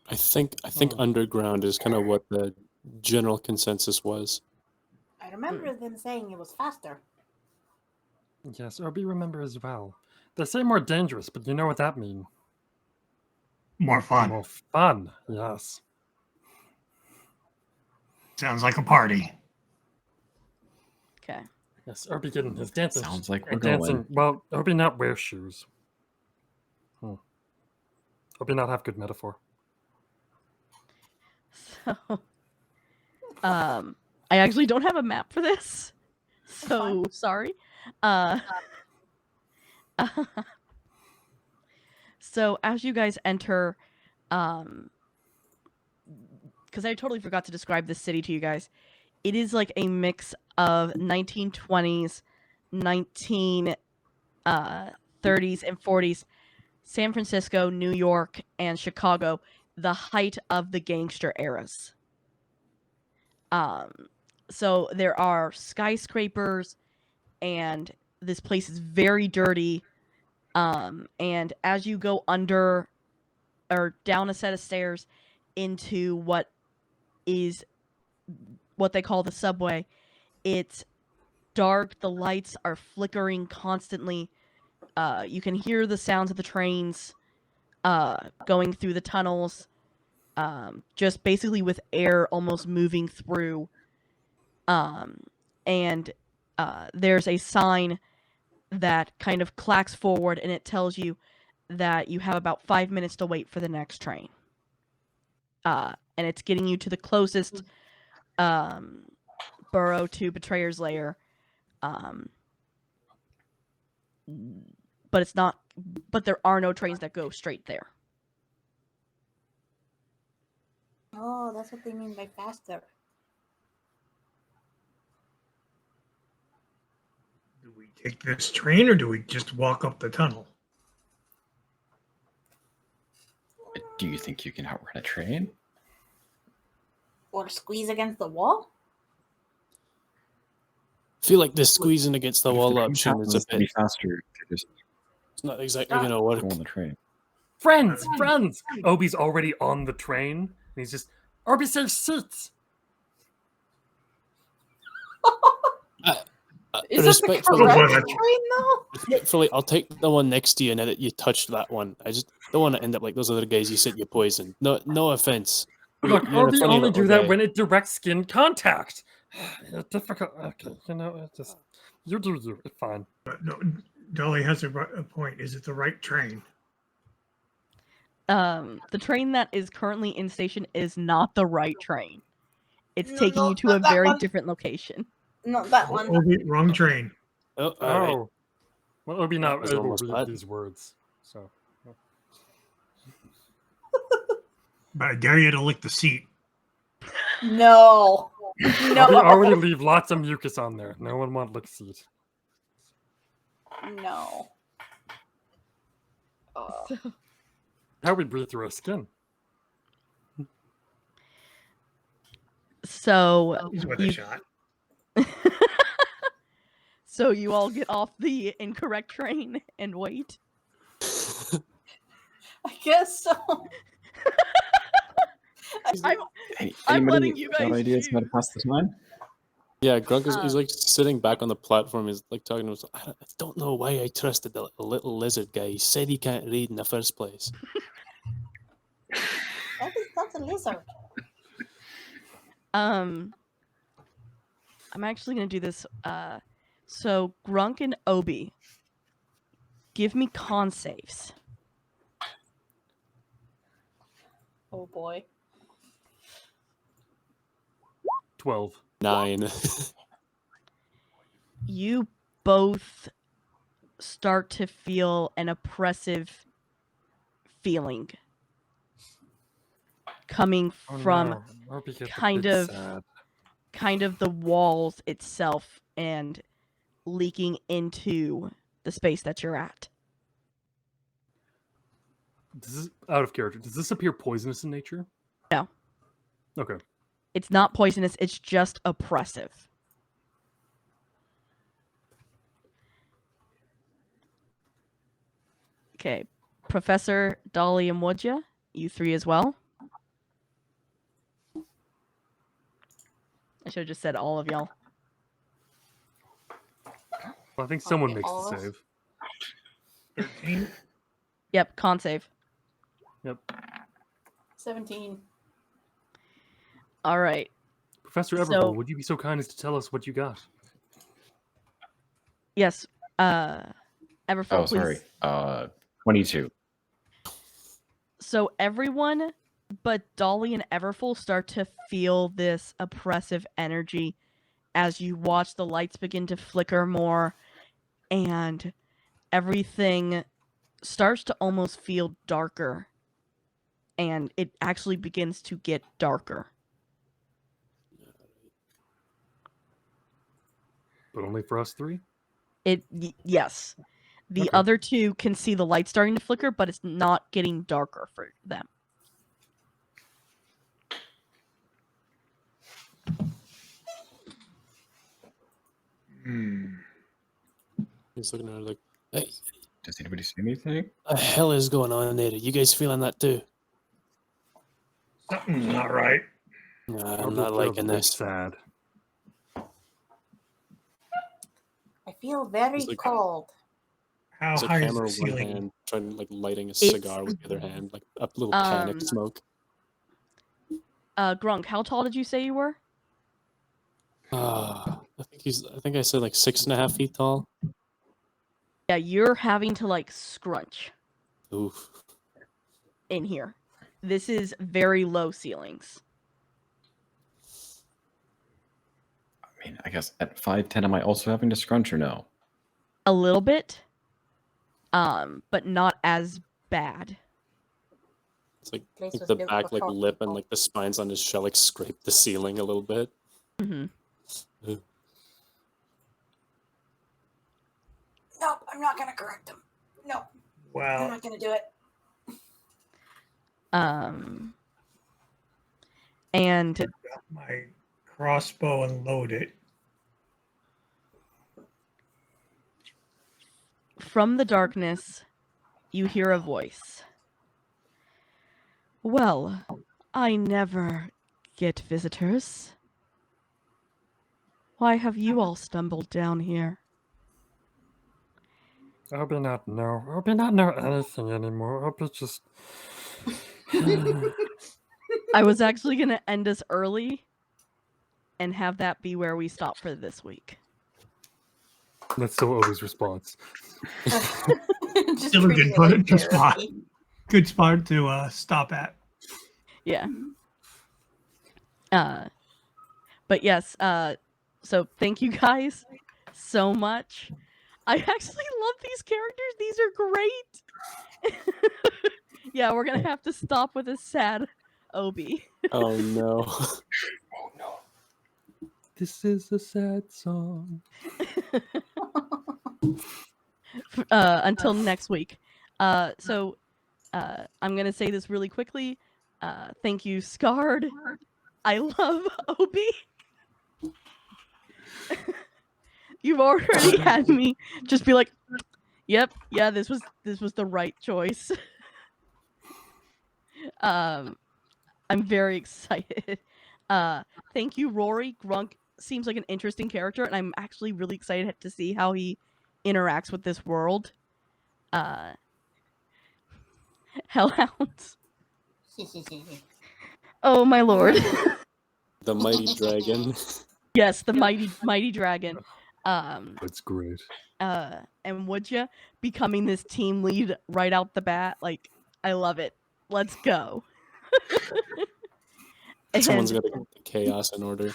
I think underground is kind of what the general consensus was. I remember them saying it was faster. Yes, Obi remember as well. They say more dangerous, but you know what that means. More fun. More fun, yes. Sounds like a party. Okay. Yes, Obi getting his dancing. Sounds like we're dancing. going. Well, Obi not wear shoes. Obi not have good metaphor. So, I actually don't have a map for this, so sorry. So as you guys enter, because I totally forgot to describe this city to you guys, it is like a mix of 1920s, 1930s, and 40s, San Francisco, New York, and Chicago, the height of the gangster eras. So there are skyscrapers, and this place is very dirty. And as you go under or down a set of stairs into what they call the subway, it's dark. The lights are flickering constantly. You can hear the sounds of the trains going through the tunnels, just basically with air almost moving through. And there's a sign that kind of clacks forward, and it tells you that you have about 5 minutes to wait for the next train. And it's getting you to the closest borough to Betrayer's Lair. But it's not. But there are no trains that go straight there. Oh, that's what they mean by faster. Do we take this train or do we just walk up the tunnel? Do you think you can outrun a train? Or squeeze against the wall? I feel like this squeezing against the If wall train option is a happens to be bit. faster. Just It's not exactly going to work. go on the train. Friends! Obi's already on the train, and he's just, Obi says seats! Is this the Respectfully, Oh, correct boy, train, though? respectfully, I'll take the one next to you now that you touched that one. I just don't want to end up like those other guys you said you poisoned. No offense. Look, You're a Obi funny only little do that guy. when it directs skin contact. It's difficult. Okay, it's just, you do you. It's fine. No, Dolly has a point. Is it the right train? The train that is currently in station is not the right train. It's No, taking no, you to not a that very one. different location. No, that one. Wrong train. Oh, all right. Oh. Well, Obi not was able to almost read bad. these words, so. But I dare you to lick the seat. No. We No. already leave lots of mucus on there. No one wants to see it. No. How we breathe through our skin. So He's worth a shot. so you all get off the incorrect train and wait. I guess so. I'm Anybody letting you got guys ideas how to choose. pass the time? Yeah, Grunk is he's Um, like sitting back on the platform. He's like talking to us. I don't know why I trusted the little lizard guy. He said he can't read in the first place. That is not a lizard. I'm actually gonna do this. So Grunk and Obi, give me con saves. Oh boy. 12. 9. You both start to feel an oppressive feeling coming Oh, from no. Obi gets a kind bit of- sad. the walls itself and leaking into the space that you're at. This is out of character. Does this appear poisonous in nature? No. Okay. It's not poisonous, it's just oppressive. Okay. Professor, Dolly, and Wooja, you three as well. I should have just said all of y'all. Well, I think someone Okay, makes all the of us? save. 13. Yep, con save. Yep. 17. All right. Professor So- Everbull, would you be so kind as to tell us what you got? Yes. Everfull, Oh, please. sorry. 22. So everyone but Dolly and Everfull start to feel this oppressive energy as you watch the lights begin to flicker more and everything starts to almost feel darker. And it actually begins to get darker. But only for us three? Yes. The Okay. other two can see the light starting to flicker, but it's not getting darker for them. He's looking at her like, hey, Does anybody see anything? the hell is going on there? Are you guys feeling that too? Something's not right. Nah, Obi I'm not feels a liking bit this. sad. I feel very He's like- cold. How There's a high is camera the with one ceiling? hand, trying like lighting a It's- cigar with the other hand, like a little panic Um, smoke. Grunk, how tall did you say you were? I think I said like 6.5 feet tall. Yeah, you're having to like scrunch Oof. in here. This is very low ceilings. I mean, I guess at 5'10", am I also having to scrunch or no? A little bit. But not as bad. It's like, Place like was the built back for like short lip and people. like the spines on his shell like scrape the ceiling a little bit. hmm Nope, I'm not gonna correct him. Nope, I'm Well, not gonna do it. And got my crossbow and load it. from the darkness, you hear a voice. Well, I never get visitors. Why have you all stumbled down here? Obi not know anything anymore. Obi just... I was actually going to end us early and have that be where we stop for this week. That's so Obi's response. Just Still a treating good it like good spot. therapy. Good spot to stop at. Yeah. But yes, so thank you guys so much. I actually love these characters. These are great. Yeah, we're gonna have to stop with a sad Obi. Oh no. Oh no. This is a sad song. Until next week. So I'm gonna say this really quickly. Thank you, Scarred. I love Obi. You've already had me just be like, "Yep, yeah, this was the right choice." I'm very excited. Thank you, Rory. Grunk seems like an interesting character, and I'm actually really excited to see how he interacts with this world. Hellhounds. Oh my lord. The mighty dragon. Yes, the mighty dragon. That's great. And would you becoming this team lead right out the bat? Like, I love it. Let's go. Someone's And got to get the chaos in order.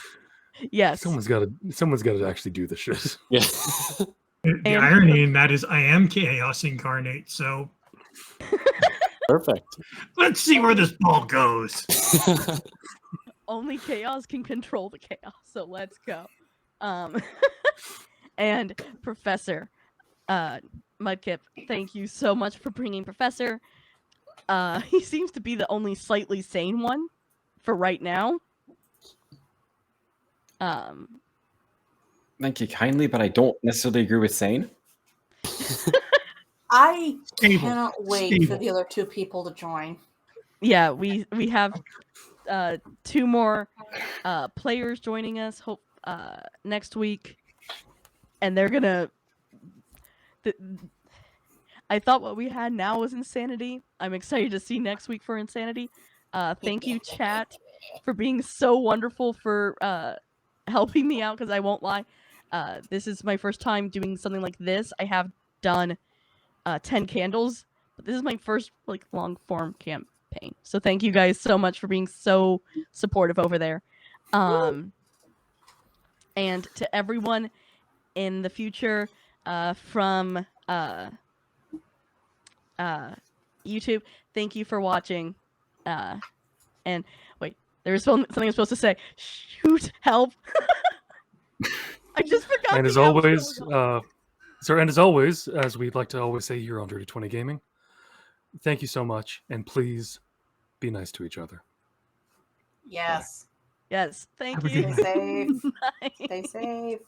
yes, Someone's got to actually do the shit. Yeah. The And- irony in that is I am chaos incarnate, so Perfect. let's see where this ball goes. only chaos can control the chaos. So let's go. And Professor Mudkip, thank you so much for bringing Professor. He seems to be the only slightly sane one for right now. Thank you kindly, but I don't necessarily agree with sane. I Stable. cannot wait for Stable. the other two people to join. Yeah, we have 2 more players joining us hope next week, and they're gonna. I thought what we had now was insanity. I'm excited to see next week for insanity. Thank you, chat, for being so wonderful for helping me out. Because I won't lie, this is my first time doing something like this. I have done 10 candles, but this is my first like long form campaign. So thank you guys so much for being so supportive over there. And to everyone in the future from YouTube, thank you for watching. And wait, there was something I'm supposed to say. Shoot, help! I just forgot. And the as outro. always, and as always, as we'd like to always say here on Dirty 20 Gaming, thank you so much, and please be nice to each other. Yes. Yes, thank Have a you. good Stay safe. Bye. Stay safe.